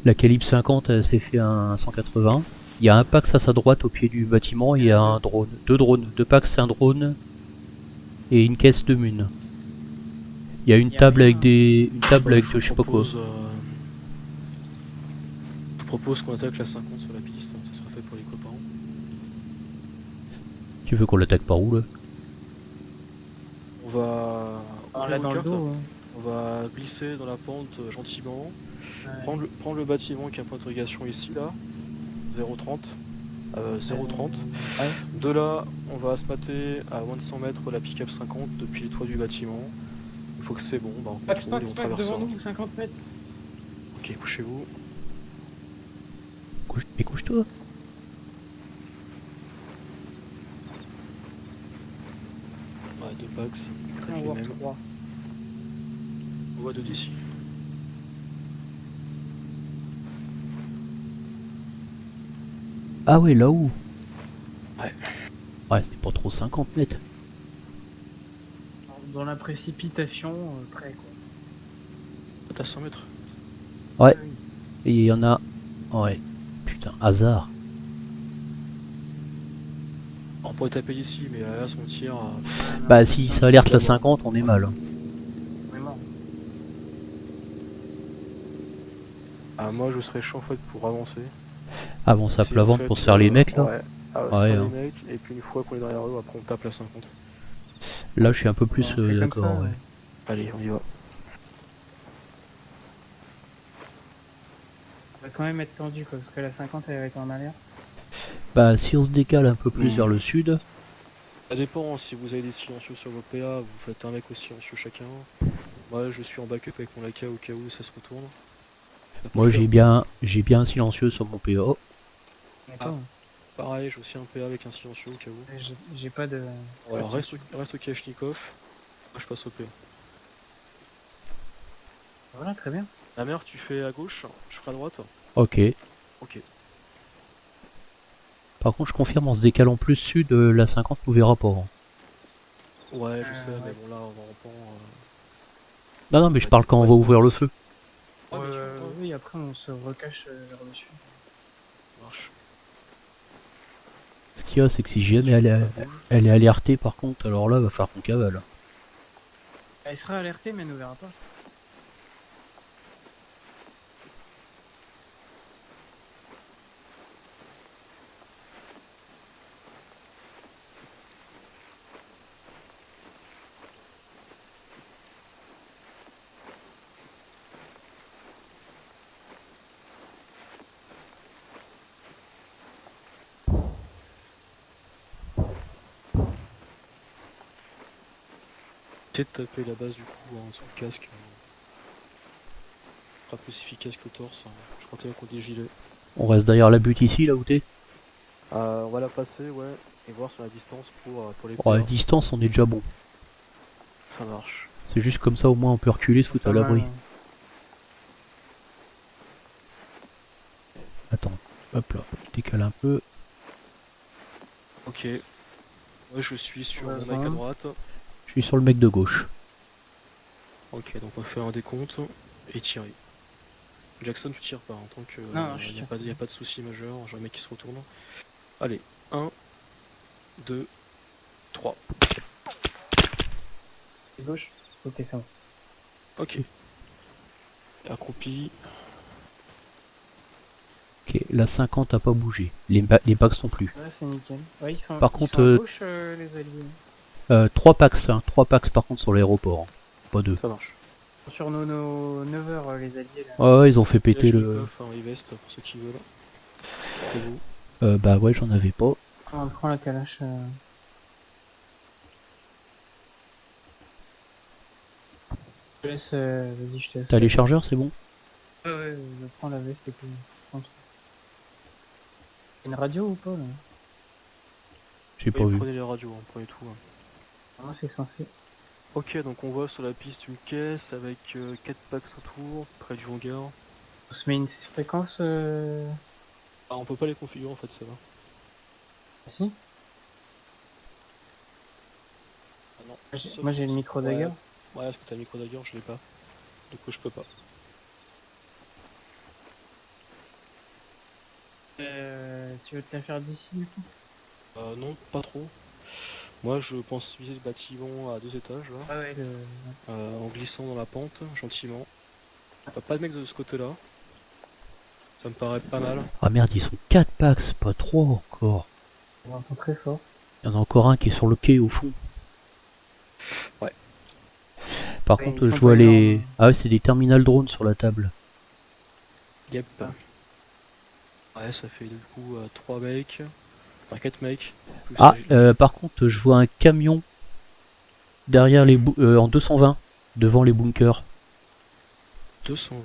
La Calibre 50, elle s'est fait un 180. Il y a un Pax à sa droite au pied du bâtiment, il y a un drone. Deux drones. Deux Pax, un drone et une caisse de mine. Il y a une table avec des... Une table avec je sais pas quoi. Je propose qu'on attaque la 50 sur la piste, hein. Ça sera fait pour les copains. Tu veux qu'on l'attaque par où là? On va... là dans le dos. On va glisser dans la pente gentiment. Ouais. Prendre le bâtiment qui a un point d'interrogation ici, là. 0,30. 0,30. Ouais. De là, on va se mater à moins de 100 mètres la pick-up 50 depuis le toit du bâtiment. Il faut que c'est bon. Bah, on Pax devant nous, 50 mètres. Ok, couchez-vous. Mais couche-toi. Ouais, 2 Pax. On voit 3. On voit 2 d'ici. Ah ouais, là-haut. Ouais. Ouais, c'est pas trop 50 mètres. Dans la précipitation, près quoi. T'as 100 mètres. Ouais. Et il y en a... Ouais. Putain, hasard. On pourrait taper ici, mais là, son tir... Bah si ça alerte la 50, on est mal. Vraiment. Ah, moi, je serais chaud en fait pour avancer. Avance à plat ventre pour se faire les mecs là. Ouais, ouais, les mecs, et puis une fois qu'on est derrière eux, après on tape la 50. Là je suis un peu plus d'accord. Ouais. Allez, on y va. On va quand même être tendu quoi, parce que la 50 elle va être en alerte. Bah si on se décale un peu plus vers le sud. Ça dépend, si vous avez des silencieux sur vos PA, vous faites un mec au silencieux chacun. Moi je suis en backup avec mon AK au cas où ça se retourne. Moi j'ai bien un silencieux sur mon PA. Ah, pareil, j'ai aussi un PA avec un silencieux au cas où. J'ai pas de... Alors reste au Kalachnikov, moi je passe au PA. Voilà, très bien. La mère, tu fais à gauche, je ferai à droite. Ok. Ok. Par contre je confirme, on se décale en plus sud, la 50 nous verra pas. Hein. Ouais, je sais, mais bon là on va en Non non mais je parle quand on va ouvrir le feu. Oui, après on se recache vers le sud. Marche. Ce qu'il y a, c'est que si jamais elle est alertée par contre, alors là, va falloir qu'on cavale. Elle sera alertée, mais elle ne verra pas. Essaye de taper la base du coup hein, sur le casque. Ce sera plus efficace que le torse. Hein. Je crois qu'on des gilets. On reste derrière la butte ici, là où t'es? On va la passer, ouais, et voir sur la distance pour les PA. Ouais, distance, on est déjà bon. Ça marche. C'est juste comme ça, au moins on peut reculer, se foutre à l'abri. Attends, hop là, je décale un peu. Ok. Moi je suis sur Ouais, mon mec à ça. droite. Je suis sur le mec de gauche. Ok, donc on va faire un décompte et tirer. Jackson, tu tires pas, en tant que. Non, je y a tire pas, y a pas de souci majeur, j'ai un mec qui se retourne. Allez, 1, 2, 3. C'est gauche. Ok, ça va. Ok. Accroupi. Ok, la 50 a pas bougé. Les packs sont plus. Ouais, c'est nickel. Ouais, ils sont, Par ils contre, sont à gauche, les alliés. 3 packs, hein, 3 packs par contre sur l'aéroport. Hein. Pas 2. Ça marche. Sur nos 9 heures, les alliés. Là. Ouais, ils ont fait péter le. Enfin, Rivest pour ceux qui veulent. C'est vous. Bah ouais, j'en avais pas. On prend la calache. Je te laisse, vas-y, je te laisse. T'as les chargeurs, c'est bon? Ouais, je prends la veste et tout. Une radio ou pas là? J'ai pas vu. Prenez les radios, hein, prenez tout. Hein. Moi c'est censé. Ok, donc on voit sur la piste une caisse avec 4 packs autour, près du hangar. On se met une fréquence. Ah, on peut pas les configurer en fait, ça va. Ah, si. Ah, non. Moi j'ai le micro dagger. Ouais, est-ce que t'as le micro dagger? Je l'ai pas. Du coup, je peux pas. Tu veux te la faire d'ici du coup? Non, pas trop. Moi, je pense viser le bâtiment à 2 étages là. Ah ouais, en glissant dans la pente, gentiment. Pas de mec de ce côté-là. Ça me paraît pas mal. Ah merde, ils sont 4 packs, pas 3 encore. On entend très fort. Il y en a encore un qui est sur le quai au fond. Ouais. Par contre, je vois les. Ah ouais, c'est des terminal drones sur la table. Yep. Ouais, ça fait du coup 3 mecs. Enfin 4 mecs. Ah, par contre, je vois un camion derrière les en 220, devant les bunkers. 220.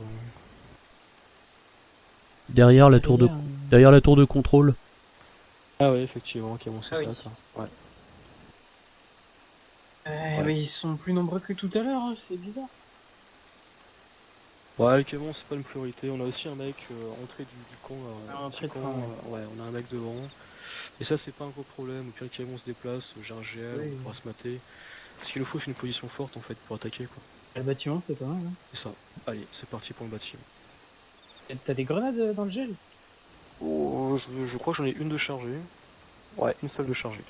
Derrière la tour de contrôle. Ah ouais, effectivement, ok, bon, c'est Ah ça, oui. ça. Ouais. Mais ils sont plus nombreux que tout à l'heure, hein, c'est bizarre. Ouais, le camion, c'est pas une priorité. On a aussi un mec entrée du camp. Entrée de camp, camp, ouais, on a un mec devant. Et ça, c'est pas un gros problème. Au pire, le camion se déplace, j'ai un GL, Oui. on pourra se mater. Ce qu'il nous faut, c'est une position forte en fait pour attaquer quoi. Le bâtiment, c'est pas mal. Hein. C'est ça. Allez, c'est parti pour le bâtiment. T'as des grenades dans le gel? Oh, je crois que j'en ai une de chargée. Ouais, une seule de chargée.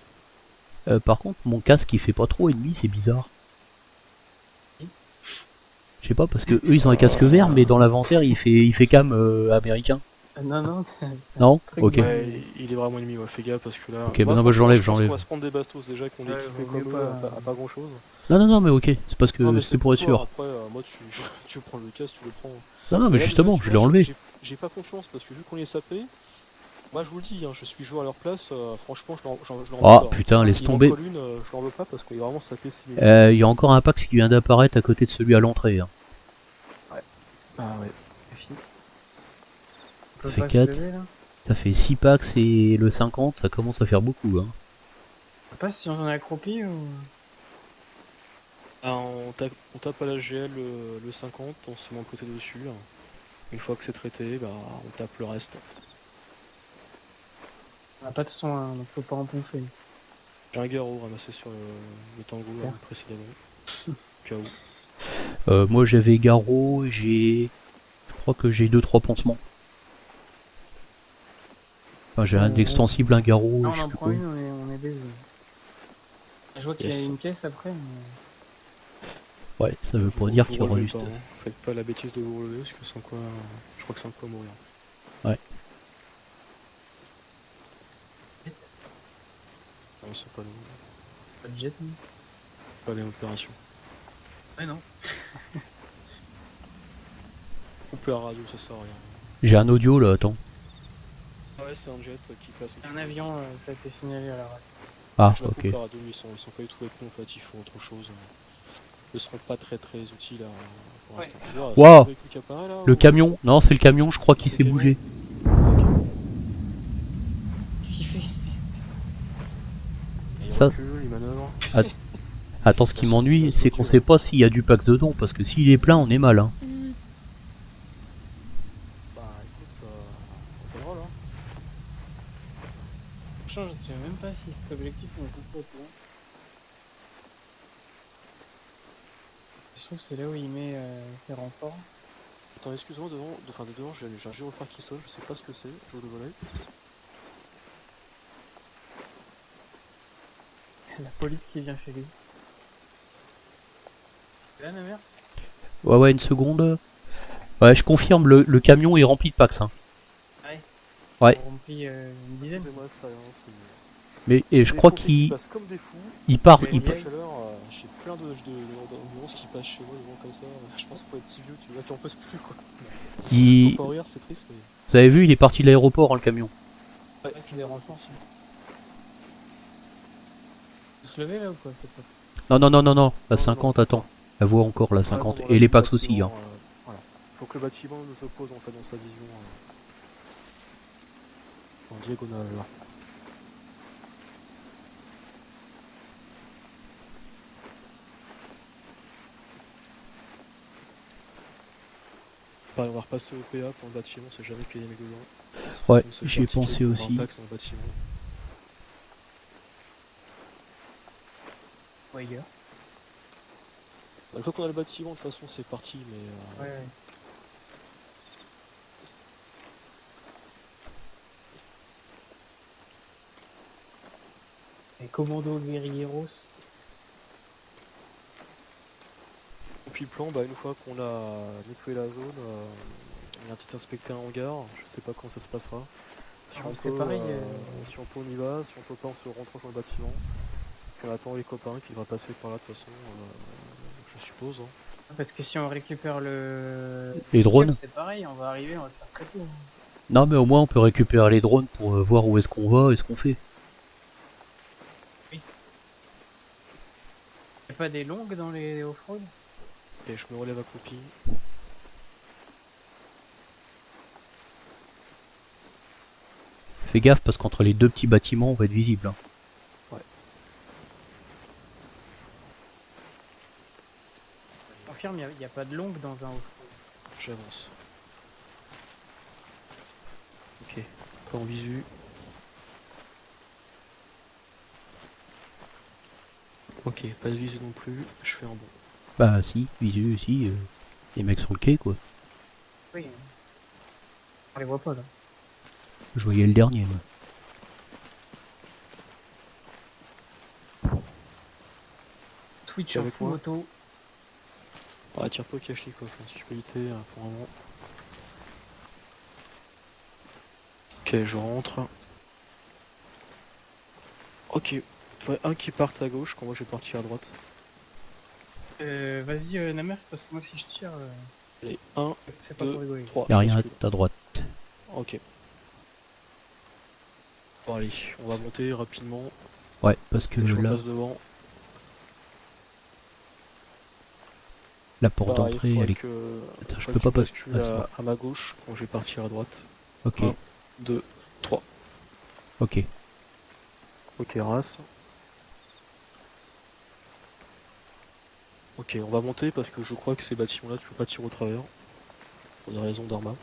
Par contre, mon casque il fait pas trop ennemi, c'est bizarre. Je sais pas, parce que eux ils ont un casque vert, mais dans l'inventaire il fait cam américain. Non. Non? Ok. Ouais, il est vraiment ennemi, ouais, fais gaffe parce que là. Ok, bah non, bah j'enlève. On va se prendre des bastos déjà qu'on est équipés comme eux à pas grand chose. Non, mais ok, c'est parce que c'était pour être sûr. Après, moi tu prends le casque, tu le prends. Non, mais justement, je l'ai enlevé. J'ai pas confiance parce que vu qu'on est sapé, moi je vous le dis, hein, je suis joueur à leur place, franchement je leur veux pas. Oh putain, laisse tomber. Je leur veux pas parce qu'on est vraiment sapé. Il y a encore un pack qui vient d'apparaître à côté de celui à l'entrée. Hein. Ouais. Ah ouais. Ça fait 4. Ça fait 6 packs et le 50, ça commence à faire beaucoup. Hein. Je sais pas si on en a accroupi ou. Ah, on tape à la GL le 50, on se met de côté dessus. Une fois que c'est traité, bah, on tape le reste. On a pas de son, hein, donc faut pas en pomper. J'ai un garrot ramassé sur le tango précédemment. Au cas où. Moi j'avais garrot, je crois que j'ai 2-3 pansements. Enfin, j'ai un extensible, un garrot. Non, je on sais en plus prend quoi. une, on est baisé. Je vois qu'il y a une caisse après. Mais... Ouais, ça veut pas dire qu'il y aura du stuff. Hein. Faites pas la bêtise de vous relever parce que sans quoi, je crois que c'est un peu à mourir. Ouais. Non, c'est pas le. Pas de jet, non? Pas les opérations. Ouais, non. Couper la radio, ça sert à rien. J'ai un audio là, attends. Ouais, c'est un jet qui passe. Un avion, ça a été signalé à la radio. Ah, je la coupe ok. la radio, ils sont pas du tout avec nous en fait, ils font autre chose. Ils seront pas très utiles pour l'instant. Waouh! Le camion, non, c'est le camion, je crois qu'il s'est bougé. Qu'est-ce qu'il fait? Ça. Attends, ce qui m'ennuie, c'est qu'on sait pas s'il y a du pack dedans, parce que s'il est plein, on est mal. Hein. Bah écoute, on verra là. Franchement, je sais même pas si cet objectif on est tout ça. trouve c'est là où il met ses renforts. Attends, excuse-moi, de devant, j'ai un gyrophare qui sonne, je sais pas ce que c'est, jour de volet. La police qui vient chez lui. C'est là, Namer? Ouais, une seconde. Ouais, je confirme, le camion est rempli de packs. Hein. Ouais. Ouais. On remplit une dizaine. Excusez-moi, ça, Mais et je crois qu'il comme des fous. il part. J'ai plein d'ambulances qui passent chez moi devant comme ça. Je pense pour être petit vieux, tu vois, t'en peux plus quoi. Il... Faut pas rire, c'est triste, mais... Vous avez vu, il est parti de l'aéroport, hein, le camion. Ouais, c'est des renforts. Faut se lever là ou quoi? Non, la 50, attends. La voit encore, la 50. Et les packs aussi. Hein. Voilà. Faut que le bâtiment nous oppose en fait dans sa vision. En diagonale là. Pareil, on va repasser au PA pour le bâtiment, c'est jamais qu'il y ait des mecs dedans. Ouais, j'y ai pensé aussi. Dans le bâtiment. Ouais, gars. Une fois qu'on a le bâtiment, de toute façon c'est parti, mais... Ouais. Les commandos guerrilleros. Et puis le plan, bah une fois qu'on a nettoyé la zone, on a peut-être inspecté un hangar, je sais pas quand ça se passera. Si on peut, pareil, si on peut on y va, si on peut pas on se rentre dans le bâtiment. On attend les copains qui vont passer par là de toute façon, je suppose. Hein. Parce que si on récupère les drones, c'est pareil, on va arriver, on va se faire traiter. Non, mais au moins on peut récupérer les drones pour voir où est-ce qu'on va et ce qu'on fait. Oui. Y'a pas des longues dans les off-road? Et je me relève accroupi. Fais gaffe parce qu'entre les deux petits bâtiments on va être visible. Hein. Ouais. Confirme, y a pas de longue dans un off-road. J'avance. Ok, pas en visu. Ok, pas de visu non plus, je fais un bond. Bah si, visu aussi, les mecs sur le quai quoi. Oui. On les voit pas là. Je voyais le dernier moi. Twitch avec moi. moto. Ah, tire pas au Kalachnikov, si je peux éviter pour un moment. Ok, je rentre. Ok, faudrait un qui parte à gauche quand moi je vais partir à droite. Vas-y Namer, parce que moi si je tire... Allez, 1, c'est pas 2, pour rigoler. 3. Y'a rien à ta droite. Ok. Bon allez, on va monter rapidement. Ouais, parce que je là, passe devant. la porte d'entrée elle est... Que... Attends, je peux pas passer à ma gauche quand je vais partir à droite. Ok. 1, 2, 3. Ok. Ok, race. Ok, on va monter parce que je crois que ces bâtiments-là, tu peux pas tirer au travers. Pour des raisons d'arma.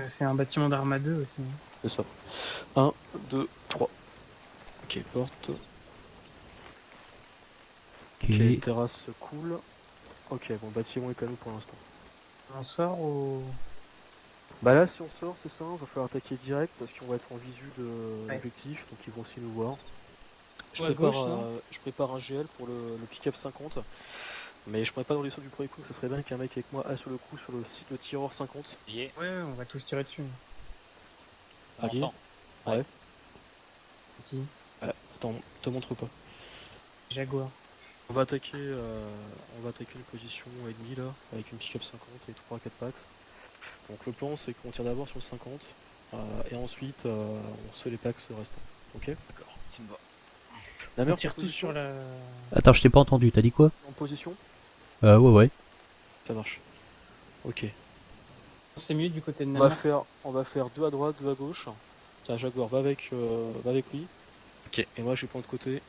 C'est un bâtiment d'arma 2 aussi. C'est ça. 1, 2, 3. Ok, porte. Ok, terrasse cool. Ok, bon, le bâtiment est à nous pour l'instant. On sort ou... Bah là, si on sort, c'est ça, va falloir attaquer direct parce qu'on va être en visu de l'objectif, donc ils vont aussi nous voir. Je prépare un GL pour le pick-up 50, mais je pourrais pas dans les sauts du premier coup, ça serait bien qu'un mec avec moi aille sur le coup sur le site de tireur 50. Ouais, on va tous tirer dessus. Ok. Ouais. Qui Attends, te montre pas. Jaguar. On va attaquer une position ennemie là, avec une pick-up 50 et 3-4 packs. Donc le plan c'est qu'on tire d'abord sur le 50, et ensuite on se fait les packs restants. Ok. D'accord, ça me va. La meilleure tire tout sur la... Attends, je t'ai pas entendu, t'as dit quoi? En position? Ouais. Ça marche. Ok. C'est mieux du côté de Namer. On va faire 2 à droite, 2 à gauche. Tiens, Jaguar, va avec lui. Ok. Et moi je vais prendre de côté.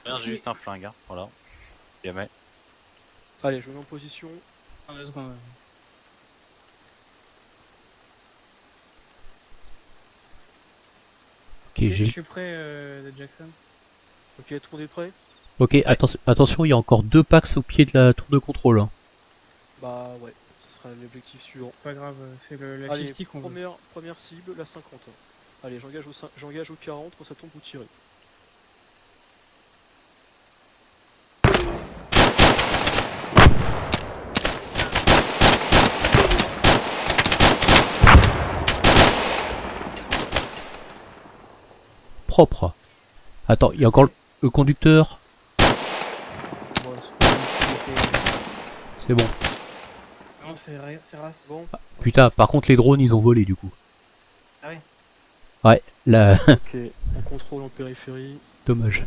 Rien, j'ai juste un flingue, hein. Voilà. Jamais. Allez, je me mets en position. En 2 secondes. Ok, Je suis prêt, Jackson. Ok, tout le monde est prêt? Ok, attention, il y a encore 2 Pax au pied de la tour de contrôle. Hein. Bah ouais, ce sera l'objectif suivant. C'est pas grave, c'est la Allez, 50 qu'on veut. première cible, la 50. Allez, j'engage au 40, quand ça tombe, vous tirez. Propre. Attends, il y a encore le conducteur. C'est bon. Non, c'est race. Bon. Putain, par contre les drones ils ont volé du coup. Ah ouais. Ouais, là. Ok, on contrôle en périphérie. Dommage.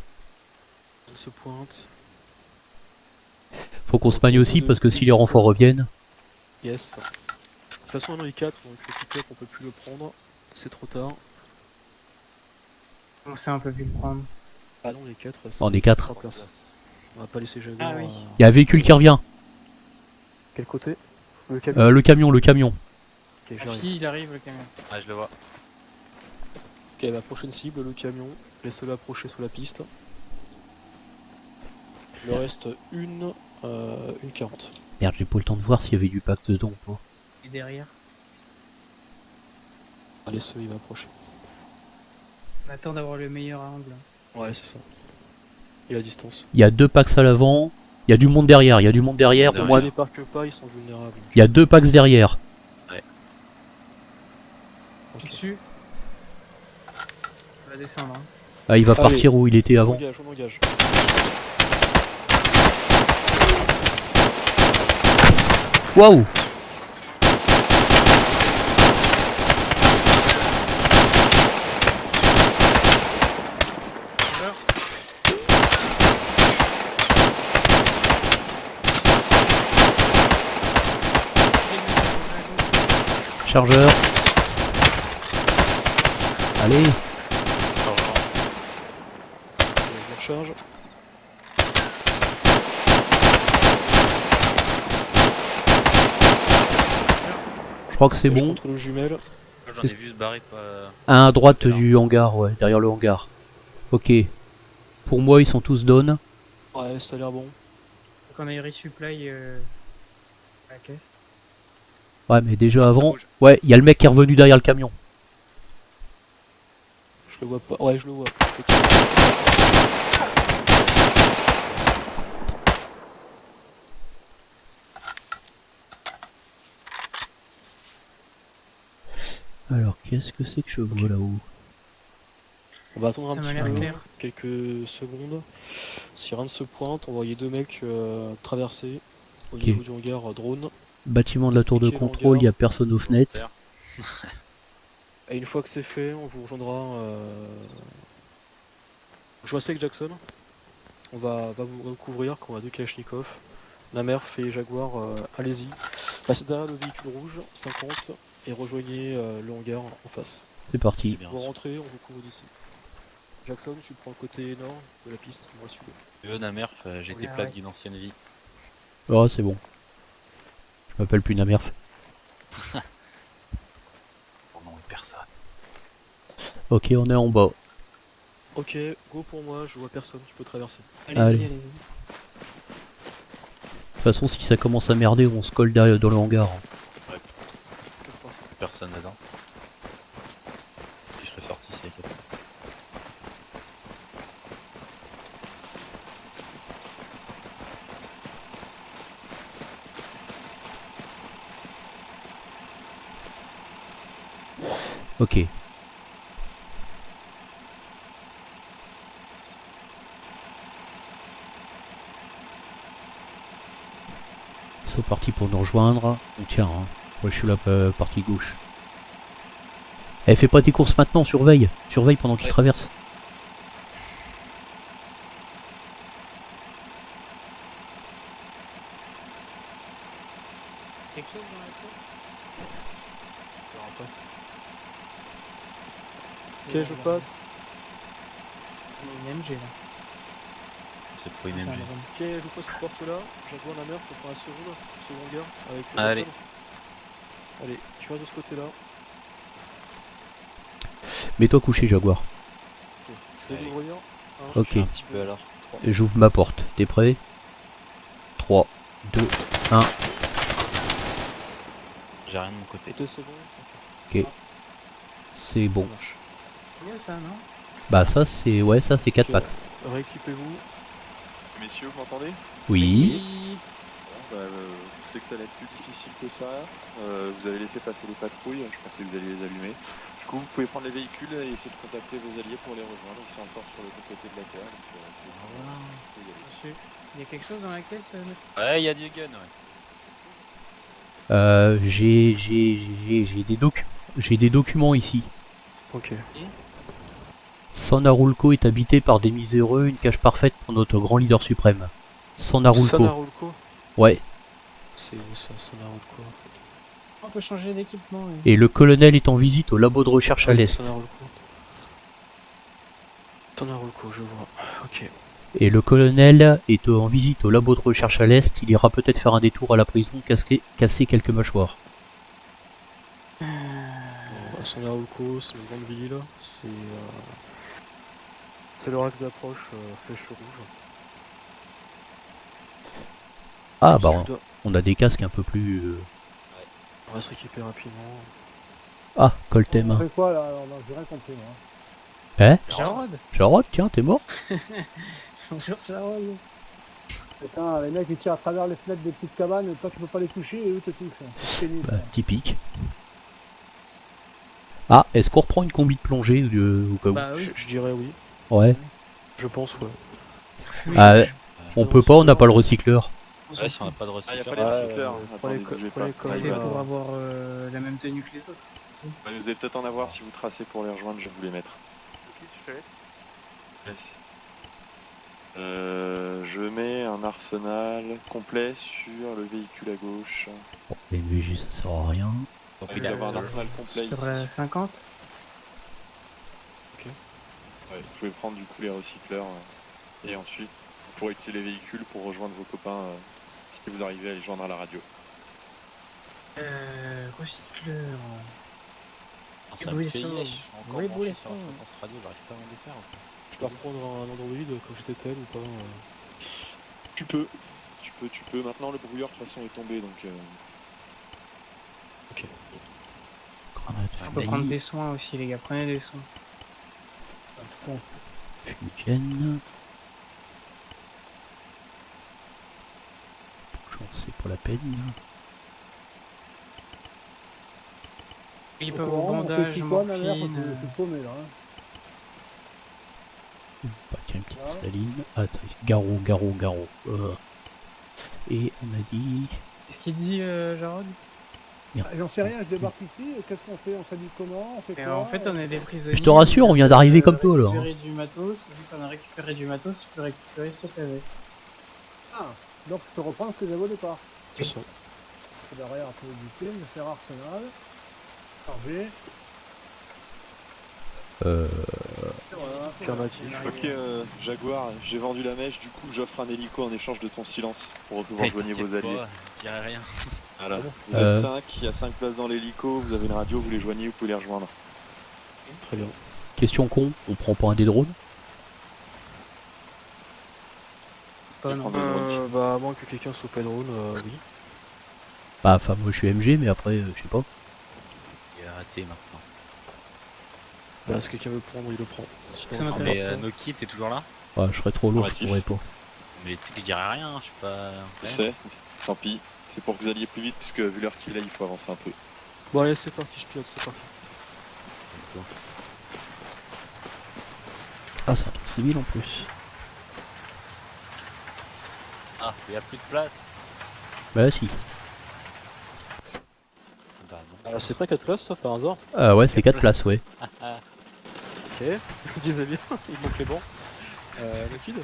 On se pointe. Faut qu'on se magne aussi parce que si les renforts reviennent. Yes. De toute façon, on en est 4, donc le pick-up on peut plus le prendre. C'est trop tard. Donc ça, on peut plus le prendre. Ah non, les 4. On est 4. On va pas laisser Jaguar. Ah oui. Il y a un véhicule qui revient. Quel côté? Le camion. Le camion. Ok, Ah, j'arrive. si, il arrive le camion. Ouais, je le vois. Ok, la prochaine cible, le camion. Laisse-le approcher sur la piste. Il reste une 40. Merde, j'ai pas eu le temps de voir s'il y avait du Pax dedans ou pas. Et derrière. Allez, il va approcher. On attend d'avoir le meilleur angle. Ouais, c'est ça. Et la distance. Il y a 2 Pax à l'avant. Il y a du monde derrière. Il y a du monde derrière. Pour moi, Ils débarquent pas, ils sont vulnérables. il y a 2 Pax derrière. Ouais. Okay. Dessus. On va descendre. Hein. Ah, il va partir où il était avant. On engage. Waouh! Chargeur. Allez. On charge. Je crois que c'est bon. Contre le jumelle. J'en ai vu se barrer pas. À droite du hangar, ouais, derrière le hangar. Ok. Pour moi, ils sont tous down. Ouais, ça a l'air bon. Donc on a eu resupply à la caisse. Ouais, mais déjà avant. Ouais, il y a le mec qui est revenu derrière le camion. Je le vois pas. Ouais, je le vois. Alors, qu'est-ce que c'est que je vois là-haut? On va attendre un Ça m'a petit l'air peu, clair. quelques secondes. Si rien ne se pointe, on voyait 2 mecs traverser au Ok. niveau du hangar drone. Bâtiment de la tour de Piquer contrôle, il n'y a personne aux fenêtres. Et une fois que c'est fait, on vous rejoindra. Je vois ça avec Jackson. On va vous couvrir quand on a 2 Kalachnikov. Namerf et Jaguar, allez-y. Passez derrière le véhicule rouge, 50, et rejoignez le hangar en face. C'est parti. Vous rentrez, on vous couvre d'ici. Jackson, tu prends le côté nord de la piste, moi celui-là. Tu veux, Namerf, j'ai des plaques d'une ancienne vie. Oh, c'est bon. Je m'appelle plus Namerf. Pour nom de personne. Ok, on est en bas. Ok, go pour moi, je vois personne, tu peux traverser. Allez. De toute façon, si ça commence à merder, on se colle derrière dans le hangar. Ouais. Personne dedans. Si je serais sorti, c'est quelqu'un. Ok. Ils sont partis pour nous rejoindre. On tient, hein. Moi je suis là, partie gauche. Eh, fais pas tes courses maintenant, surveille. Surveille pendant qu'ils traversent. Quelque chose dans la tour? Ok, je passe. Il y a une MG là. C'est pour une C'est un MG. drone. Ok, je passe cette porte là, Jaguar Namerf, on prend la seconde, second hangar avec le Allez. Jackson. Allez, tu vas de ce côté là. Mets-toi couché, Jaguar. Ok, je vais l'ouvrir. Ok. Un petit peu alors. 3. j'ouvre ma porte. T'es prêt? 3, 2, 1. J'ai rien de mon côté. C'est bon. Ok. C'est bon. Bien ça, non? Bah ça c'est... Ouais, ça c'est 4 packs. Rééquipez-vous. Messieurs, vous m'entendez? Oui. Bon, je sais que ça va être plus difficile que ça. Vous avez laissé passer les patrouilles, je pensais que vous alliez les allumer. Du coup, vous pouvez prendre les véhicules et essayer de contacter vos alliés pour les rejoindre. Ils sont encore sur le côté de la terre. Il y a quelque chose dans la caisse Ouais, il y a du gun, ouais. J'ai des documents ici. Ok. San Arulco est habité par des miséreux, une cage parfaite pour notre grand leader suprême. San Arulco. San Arulco. Ouais. C'est où ça, San Arulco? On peut changer d'équipement. Oui. Et le colonel est en visite au labo de recherche à l'est. San Arulco, je vois. Ok. Et le colonel est en visite au labo de recherche à l'est. Il ira peut-être faire un détour à la prison, casser quelques mâchoires. San Arulco, c'est une grande ville. C'est leur axe d'approche, flèche rouge. Ah bah on a des casques un peu plus... On va se rééquiper rapidement. Ah, Coltem. On fait quoi là? Alors, j'ai rien compris moi. Hein? Jarod, tiens, t'es mort? Bonjour Jarod. Putain, les mecs ils tirent à travers les fenêtres des petites cabanes, toi tu peux pas les toucher et eux te touchent. C'est pénible. Bah, typique. Ah, est-ce qu'on reprend une combi de plongée au cas où? Bah oui. Je dirais oui. Ouais. Je pense, ouais. Ah, on peut pas, on n'a pas le recycleur. Ouais, si on n'a pas de Ah, y a recycleur. pas de recycleur. Attendez, bougez pas. C'est pour avoir la même tenue que les autres. Vous allez peut-être en avoir si vous tracez pour les rejoindre, je vais vous les mettre. Ok, tu fais. Je mets un arsenal complet sur le véhicule à gauche. Bon, les VG ça sert à rien. Donc il va y avoir un arsenal complet Sur ici. 50. Ok. Ouais, vous pouvez prendre du coup les recycleurs et ensuite vous pourrez utiliser les véhicules pour rejoindre vos copains si vous arrivez à les joindre à la radio. Recycleur. Ça me fait yesh, encore branché sur la fréquence radio, j'arrive pas à m'en défaire. Je dois reprendre un Android comme j'étais tel ou pas? Tu peux. Maintenant le brouillard de toute façon est tombé donc... Ok. On peut prendre des soins aussi les gars, prenez des soins. Fumigène. C'est pas la peine. Il peut avoir bandage, morphine... Je suis paumé là. Bah, tiens, une petite saline. Ah, garrot. Et on a dit... Qu'est-ce qu'il dit, Jarod? J'en sais rien, je débarque ici, qu'est-ce qu'on fait? On s'habille comment? On fait quoi? En fait, on est des prisonniers. Je te rassure, on vient d'arriver comme toi là. Récupérer du matos, vu qu'on a récupéré du matos, tu peux récupérer ce que t'avais. Ah, donc je peux reprendre ce que j'avais au départ. C'est ça. Derrière, un peu éviter, me faire arsenal. Charger. Ok, Jaguar, j'ai vendu la mèche, du coup j'offre un hélico en échange de ton silence pour que vous rejoigniez vos alliés. Je dirais rien. Voilà. Vous êtes 5, il y a 5 places dans l'hélico, vous avez une radio, vous les joignez, vous pouvez les rejoindre. Très bien. Question con, on prend pas un des drones? Pas non. Bah, à moins que quelqu'un soit pas drone, oui. Bah, enfin, moi je suis MG, mais après, je sais pas. Il est raté maintenant. Bah, si quelqu'un veut le prendre, il le prend. Ça Non, mais Noki, t'es toujours là? Ouais, je serais trop lourd, je pourrais pas. Mais tu sais que je dirais rien, je suis pas. Je sais, tant pis. C'est pour que vous alliez plus vite, puisque vu l'heure qu'il est, il faut avancer un peu. Bon, allez, c'est parti, je pilote, c'est parti. Ah, c'est un truc civil en plus. Ah, il y a plus de place. Bah, si. Bah, non. C'est pas 4 places, ça, par hasard? Ah, ouais, c'est 4 places, ouais. Ok, disais bien, il manque les bancs. Liquide.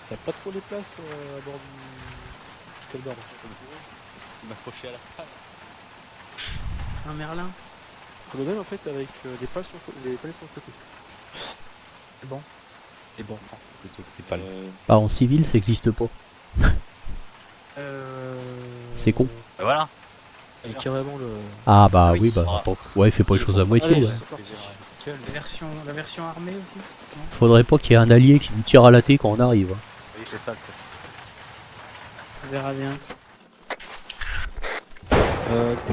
T'as pas trop les places à bord du calbar. Il m'a accroché à la table. Un merlin. Le même en fait avec les palais sur le côté. C'est bon. Et bon, plutôt que des pales. Bah, en civil, ça existe pas. C'est con. Bah voilà. Et carrément le... Ah, bah oui, bah, attends. Ouais, fais pas les choses à moitié. Allez, Ouais. c'est parti. La version armée aussi non? Faudrait pas qu'il y ait un allié qui nous tire à la tête quand on arrive. Hein. Oui, c'est ça le truc. On verra bien.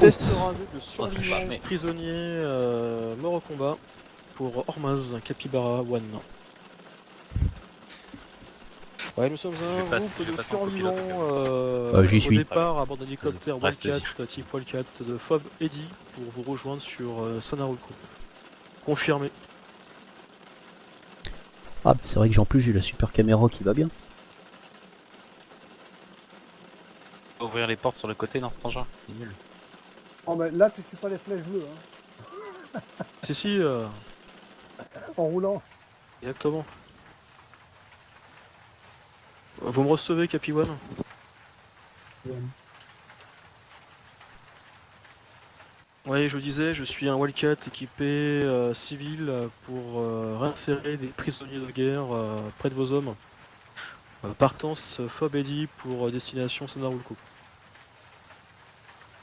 Test rasé de survivant prisonnier mort au combat pour Hormaz, Capybara One. Ouais, nous sommes un groupe de survivants j'y au suis. départ à bord d'hélicoptère Reste-y. Wildcat, type Wildcat de Fob Eddy pour vous rejoindre sur Sanarulco. Confirmé. Ah, bah, c'est vrai que en plus j'ai la super caméra qui va bien. Ouvrir les portes sur le côté dans cet engin, c'est nul. Oh, mais là, tu suis pas les flèches bleues, hein. Si, En roulant. exactement. Vous me recevez, Capi One? Ouais, je disais, je suis un Wildcat équipé civil pour réinsérer des prisonniers de guerre près de vos hommes. Partance Fob Eddy pour destination Sanarulco.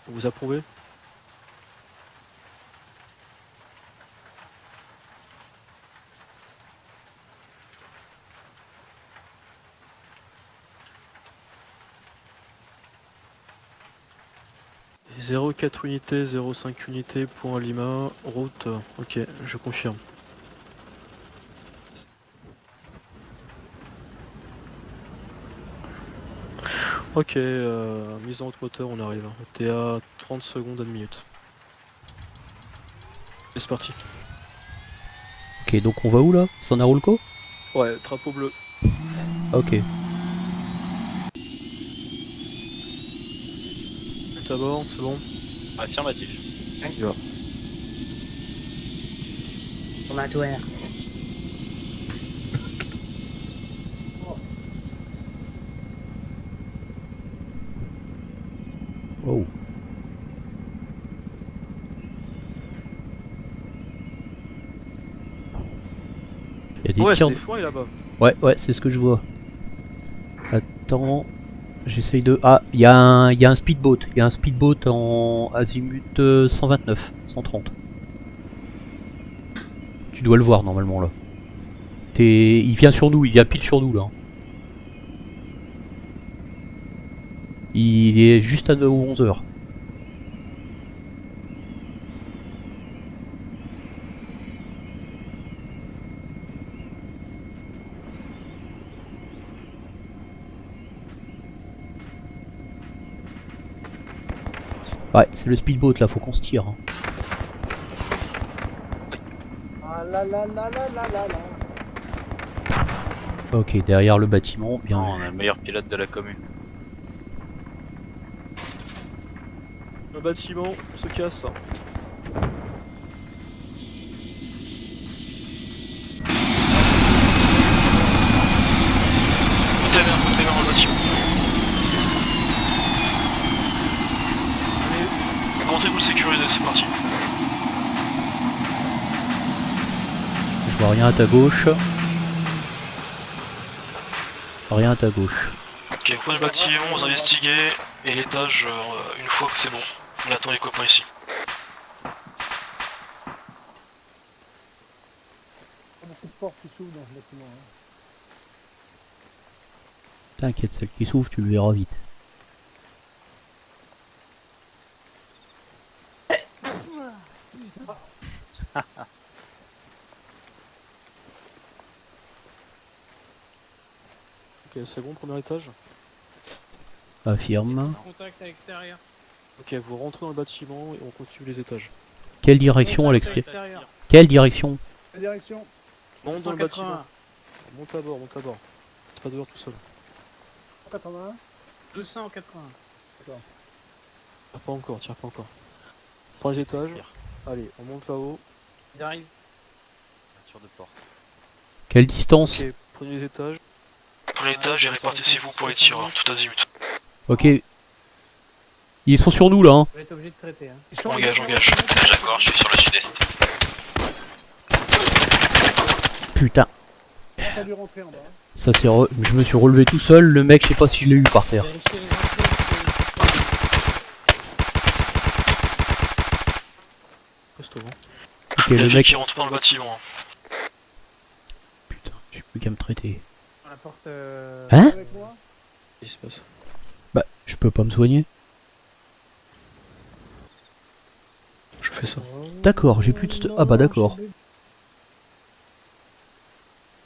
Vous approuvez? « 04 unités, 05 unités, point Lima, route, ok, je confirme. » Ok, mise en haute moteur, on arrive. T'es à 30 secondes à 1 minute. Et c'est parti. Ok, donc on va où là? Sanarulco? Ouais, drapeau bleu. Ok. À bord, c'est bon? Affirmatif. Il va. Formatoire. Oh. Il y a des Ouais, tirs. c'est des foins là-bas. Ouais, c'est ce que je vois. Attends, j'essaye de. Ah, il y a un speedboat. Il y a un speedboat en azimut 129, 130. Tu dois le voir normalement là. Il vient sur nous, il vient pile sur nous là. Il est juste à 11 heures. Ouais, c'est le speedboat là, faut qu'on se tire. Hein. Ah là là là là là là là. Ok, derrière le bâtiment, bien. Non, on a le meilleur pilote de la commune. Le bâtiment se casse. Montez vers le bâtiment. Allez, montez, vous sécurisez, c'est parti. Je vois rien à ta gauche. Rien à ta gauche. Ok, vous prenez le bâtiment, vous investiguez, et l'étage, une fois que c'est bon, on attend les copains ici. Il y a beaucoup de portes qui s'ouvrent dans ce bâtiment. Hein. T'inquiète, celle qui s'ouvre, tu le verras vite. Ok, c'est bon, premier étage. Affirme. Contact à l'extérieur. Ok, vous rentrez dans le bâtiment et on continue les étages. Quelle direction à l'extérieur? Quelle direction? La direction. Monte dans le bâtiment. Monte à bord, monte à bord. C'est pas dehors tout seul. 181. 280. D'accord. Tire pas encore, tire pas encore. Prends les étages. Allez, on monte là-haut. Ils arrivent. Ouverture de porte. Quelle distance? Ok, prenez les étages. Prenez l'étage et répartissez-vous pour les tireurs, tout azimut. Ok. Ils sont sur nous là. Hein. Vous allez être obligé de traiter. Hein. Engage. D'accord, je suis sur le sud-est. Putain. T'as dû rentrer en bas. Ça c'est je me suis relevé tout seul, le mec je sais pas si je l'ai eu par terre. Vérifiez les entrées. Reste au vent. Ok, le mec. qui rentre pas dans le bâtiment. J'ai plus qu'à me traiter. Dans la porte. Hein? Avec moi. Qu'est-ce qui se passe? Bah, je peux pas me soigner. Je fais ça. D'accord, j'ai plus de stuff. Ah bah d'accord.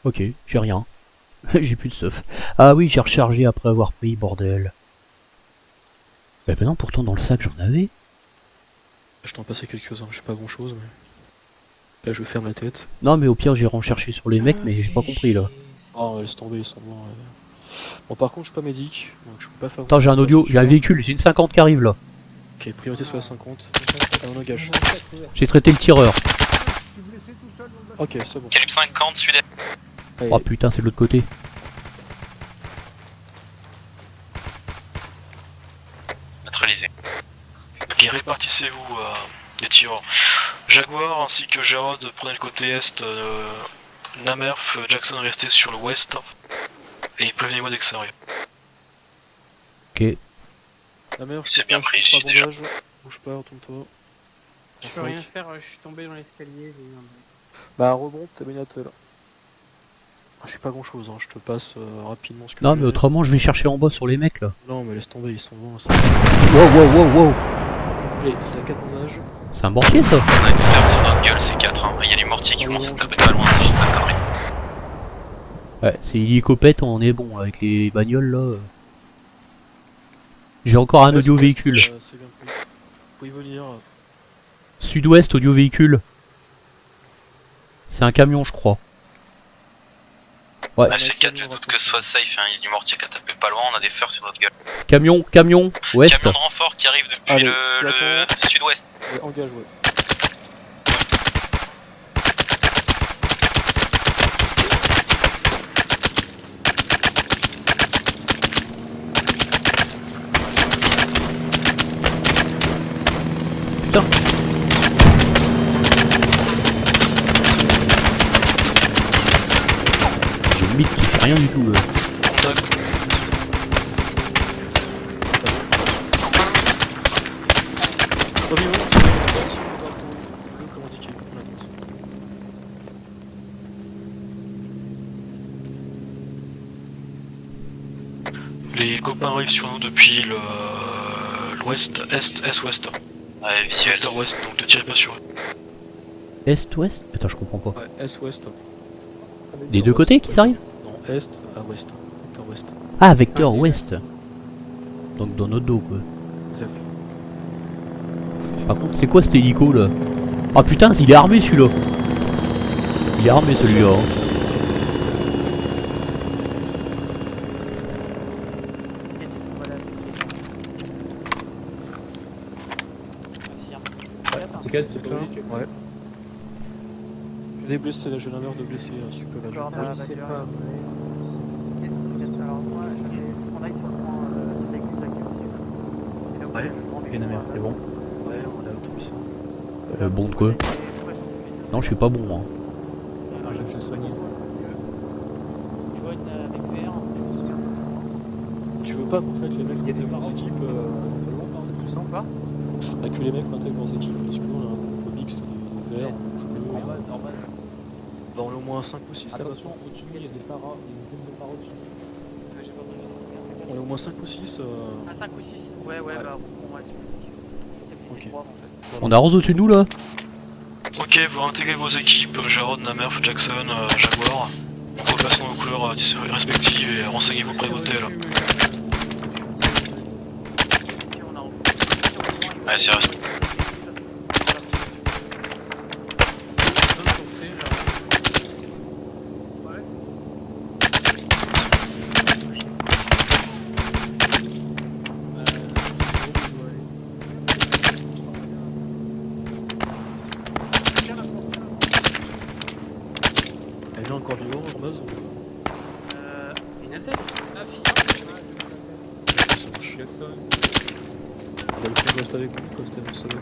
Ok, j'ai rien. J'ai plus de stuff. Ah oui, j'ai rechargé après avoir pris, bordel. Bah non, pourtant dans le sac j'en avais. Je t'en passais quelques-uns, je sais pas grand chose, mais. Là je ferme la tête. Non mais au pire j'irai en chercher sur les mecs, mais j'ai pas compris là. Oh laisse tomber, ils sont morts. Bon par contre je suis pas médic, donc je peux pas faire. Attends, j'ai un audio, j'ai un véhicule, j'ai une 50 qui arrive là. Ok, priorité sur la 50. On engage. J'ai traité le tireur. Ok, c'est bon. Calibre 50, sud-est. Oh putain, c'est de l'autre côté. Neutralisé. Ok, répartissez-vous les tireurs. Jaguar ainsi que Gérard prenez le côté est, Namerf, Jackson restez sur le ouest. Et prévenez-moi dès que ça arrive. Ok. Namerf, c'est bien pris ici déjà. Bouge pas, retourne-toi. Je peux rien faire, je suis tombé dans l'escalier. Bah remonte, t'as Benatel. Je suis pas grand chose, hein. Je te passe rapidement ce que Non j'ai. mais autrement je vais chercher en bas sur les mecs là. Non mais laisse tomber, ils sont loin. Wow. Allez, t'as 4 bandages. C'est un mortier ça? On a une perte sur notre gueule, c'est 4. Hein. Il y a du mortier qui commence à taper pas loin, c'est juste pas carré. Ouais, c'est l'hélicoptère, on est bon avec les bagnoles là. J'ai encore un audio véhicule. C'est bien pris. Faut y venir. Sud-ouest, audio véhicule. C'est un camion je crois. Ouais. Bah, c'est 4, je doute que ce soit safe, hein. Il y a du mortier qui a tapé pas loin, on a des fers sur notre gueule. Camion, ouest. Camion de renfort qui arrive depuis Allez, le sud-ouest. Ouais, engage, ouais. Putain. J'ai une mythe qui fait rien du tout. Les copains arrivent sur nous depuis l'ouest, est-ouest. Ouais, visuel. Ouest, donc ne tirez pas sur eux. Est-ouest? Attends, je comprends pas. Ouais, est-ouest. Des deux côtés qui s'arrivent? Non, est à ouest. Vecteur ouest. Ah, vecteur ouest. Donc dans notre dos quoi. Exact. Par contre, c'est quoi cet hélico là? Ah putain, il est armé celui-là. Il est armé celui-là. Hein. C'est 4, c'est pas Ouais. Des blessés, là j'ai l'honneur de blesser un super agent. C'est pas vrai. Alors moi, on aille sur le point, sur les des acquis aussi. Ouais, c'est bon. Ouais, on a l'autobus. Bon de quoi? Non, je suis pas bon. Hein. Je vais soigner. Tu vois, avec VR, je me souviens. Tu veux pas qu'en fait les mecs intègrent leurs équipes Tu sens pas? Bah que les mecs intègrent leurs équipes parce que nous on a un groupe mixte de VR. En base. Bah on est au moins 5 ou 6 là. Attention, au-dessus de nous, il y a des paras, il y a une zone de paras au-dessus. On est au moins 5 ou 6. Ah, 5 ou 6? Ouais, bah on va sur les équipes. C'est quoi en fait? On arrose au-dessus de nous là? Ok, vous intégrez vos équipes, Jarod, Namerf, Jackson, Jaguar. On repasse nos couleurs respectives et renseignez-vous près de l'hôtel. Ouais, c'est vrai. Elle est encore vivante en base ou... Une attaque? La fille. Ça marche. On va le faire rester avec nous, rester dans le soleil.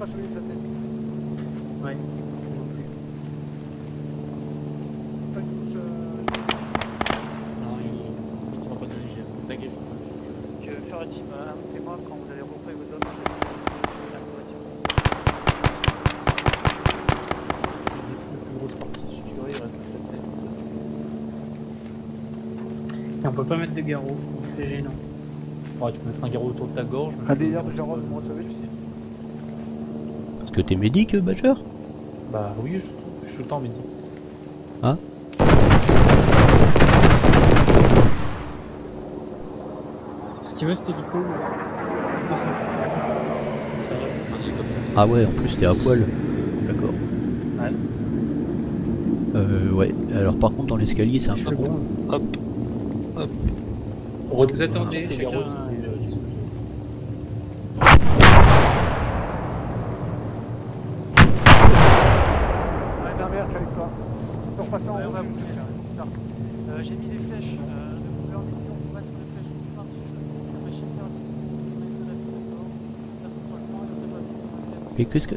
pas sur l'île sa tête. Ouais. Pas une touche, Non, il va pas donner GF. T'inquiète, Que Fire-Team, annoncez-moi quand vous allez regrouper vos hommes. L'information. la plus grosse partie suffira, il reste la tête. Et on peut pas mettre de garrot, donc c'est gênant. Ouais, tu peux mettre un garrot autour de ta gorge. mais allez, je hier, peux- Jarod, vous me recevez? Parce que t'es médic, Badger? Bah oui, je suis tout le temps midi. Hein? Si tu veux, cet hélico, non, ça va. Ah ouais, en plus t'es à poil. D'accord. Ouais. Ouais. Alors par contre dans l'escalier c'est un peu bon. Hop. Hop. Vous attendez, Tes chacun... garrots, Allez, ta mère, je suis avec toi. Tu peux repasser en Ouais, on haut. va bouger là, c'est parti. J'ai mis des flèches, de couleur décidée, on va sur les flèches du main sud. La machine faire un petit peu de isolation, d'accord. Certains sur le point et d'autres pas. Et qu'est-ce que...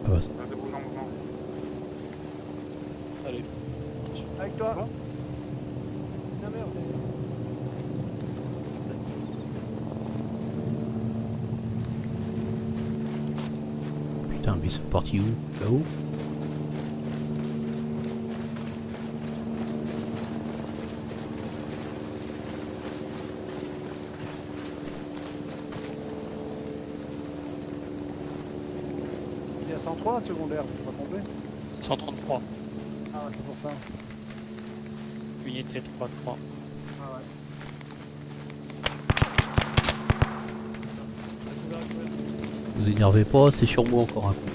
Ah bah, De bouge en mouvement. Allez. Avec toi. Ta mère, putain, mais ils sont partis où? Là-haut? il y a 103 secondaire, je peux pas tromper. 133. Ah, c'est pour ça. Unité 3-3. Ah ouais. Vous énervez pas, c'est sur moi encore un coup.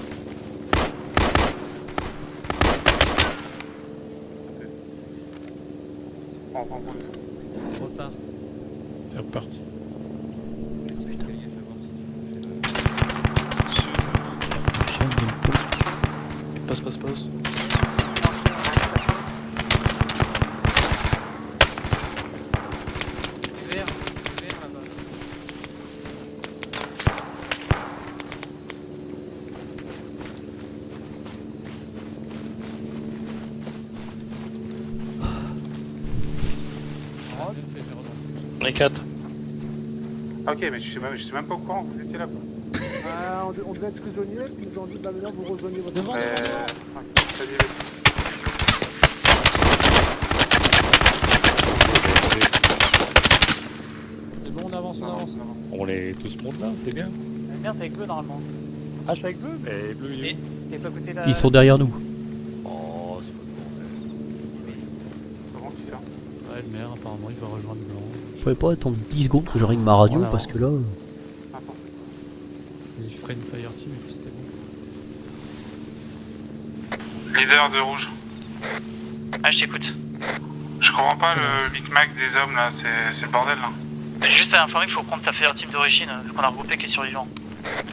On reprend pause. Repart. C'est reparti. Passe. Vert là-bas. Les 4. Ok, mais je suis même pas au courant que vous étiez là. Quoi. Ah, on devait être prisonniers, puis ils nous ont dit, bah maintenant vous rejoignez votre... Devant, Vas-y, C'est bon, on avance. On est tous monde là, c'est bien. Merde, t'es avec bleu normalement. Ah, je suis avec bleu, mais bleu il est Et t'es pas à côté là. Ils sont derrière nous. Oh, c'est pas Comment qui ça? Ouais, le maire, apparemment, il va rejoindre Blanc. Vous pouvez pas attendre 10 secondes que je règle ma radio On parce que là... Il ferait une fire team et puis c'était bon. Leader de rouge. Ah, je t'écoute. Je comprends pas le micmac des hommes là, c'est le bordel là. Juste à informer qu'il faut prendre sa fire team d'origine, vu qu'on a regroupé qui est survivant.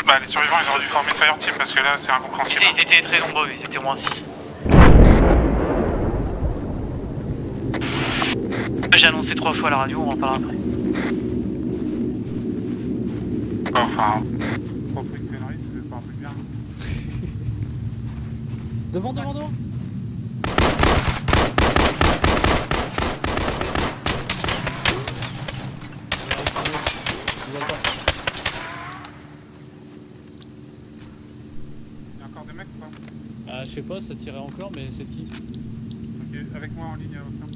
Bah les survivants ils auraient dû former une fire team parce que là c'est incompréhensible. Ils étaient très nombreux, ils étaient au moins 6. J'ai annoncé 3 fois à la radio, on en parlera après. Enfin, propos de conneries, c'est pas un truc bien. Devant. Il y a encore des mecs ou pas? Ah, je sais pas, ça tirait encore, mais c'est qui? Ok, avec moi en ligne, aucun.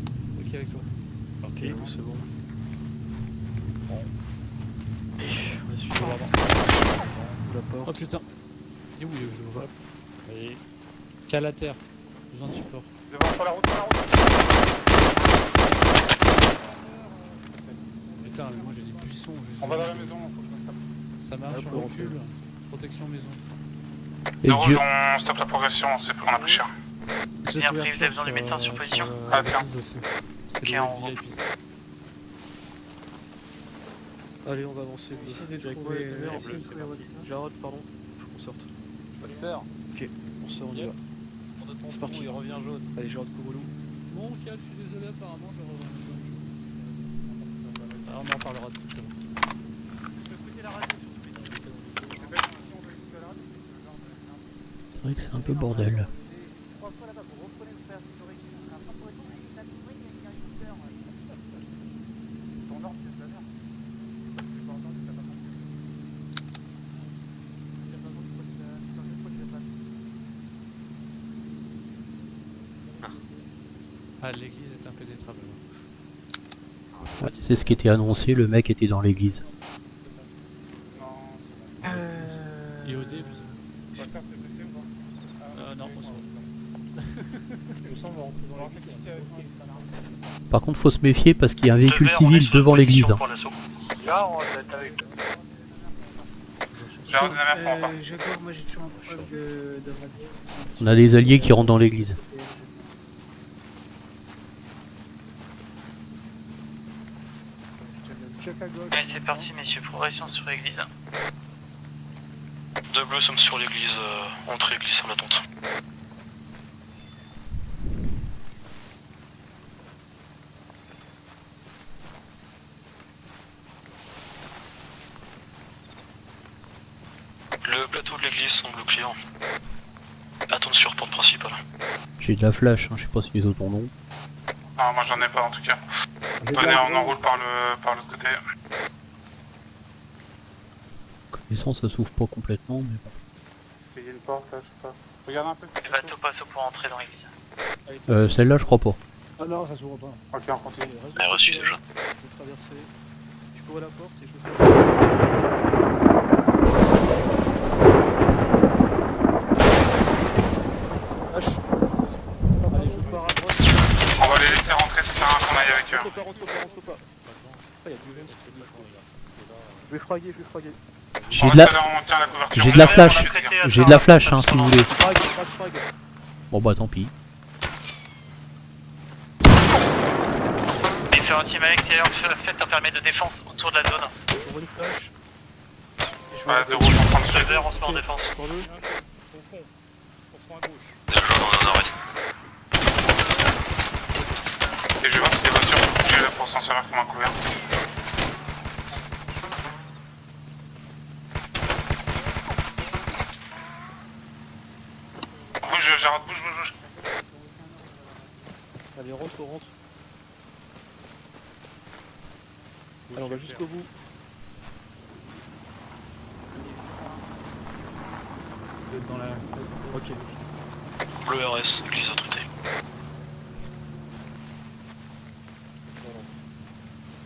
Ok, avec toi. Ok, c'est bon. Bon. On va suivre avant. La porte. Oh putain. Il est où le jeu? Oui. Cale à terre. Besoin de support. Devant, sur la route. Putain, mais moi j'ai des buissons. On va dans la maison, faut que je me tape. Ça marche, on recule. Protection maison. Et De rouge, Dieu... on stoppe la progression, on a plus cher. Bien pris, vous avez besoin du médecin sur position? Ah, bien. Ok, on VIP. Allez, on va avancer. Essayez de Avec moi, trouver... les deux, en essayez bleu, de c'est trouver parti. votre- Jarod, pardon, faut qu'on sorte. Votre sœur. Ok, on sort, on y va. C'est parti. Il revient jaune. Allez, Jarod, couvre-nous. Bon, Cal, je suis désolé, apparemment, je reviens jaune. Ah, on en parlera tout à l'heure. Tu peux écouter la radio sur Twitter. C'est pas une mission, on va écouter la radio. vrai que c'est un peu bordel. Ah, l'église est un peu détravée. Ouais, c'est ce qui était annoncé, le mec était dans l'église. Et au début. Non, Je sens qu'on va rentrer dans l'église. Par contre, faut se méfier parce qu'il y a un véhicule civil devant l'église. hein. Là, on va être avec. Jaguar, moi j'ai toujours un problème de radio. On a des alliés qui rentrent dans l'église. Allez, c'est parti, messieurs, progression sur l'église. Deux bleus sommes sur l'église, entrée église en attente. Le plateau de l'église semble client. Attente sur porte principale. J'ai de la flash, hein, je sais pas si les autres en ont. Ah, moi j'en ai pas en tout cas. Venez, on enroule par l'autre côté. Connaissance, ça s'ouvre pas complètement, mais bon. Il y a une porte là, je sais pas. Regarde un peu. Le bateau passe pour entrer dans l'église. Celle-là, je crois pas. Ah non, ça s'ouvre pas. Ok, on continue. Elle est reçue déjà. Je vais traverser. Tu peux ouvrir la porte et je fais. Allez, je pars à droite. On va les laisser rentrer, ça sert à rien qu'on aille avec eux. Rentre pas. Ah, il y a du vent, c'est très bien. Je vais fraguer. J'ai de la flash. J'ai de la flash, hein, si vous voulez. Frag. Bon bah tant pis. Les ferrotiers à l'extérieur, faites un périmètre de défense autour de la zone. J'envoie une flash. Ouais, deux rouges en train de se Vert, on se met en défense. Sur deux. Déjà, on en reste. Et je vais voir si les voitures sont bougées là pour s'en servir comme un couvert. Bouge, Gérard, bouge. Allez, rentre. Allez, on va jusqu'au bout. Vous êtes dans la... Ok. Bleu RS, église à traiter.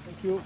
Thank you.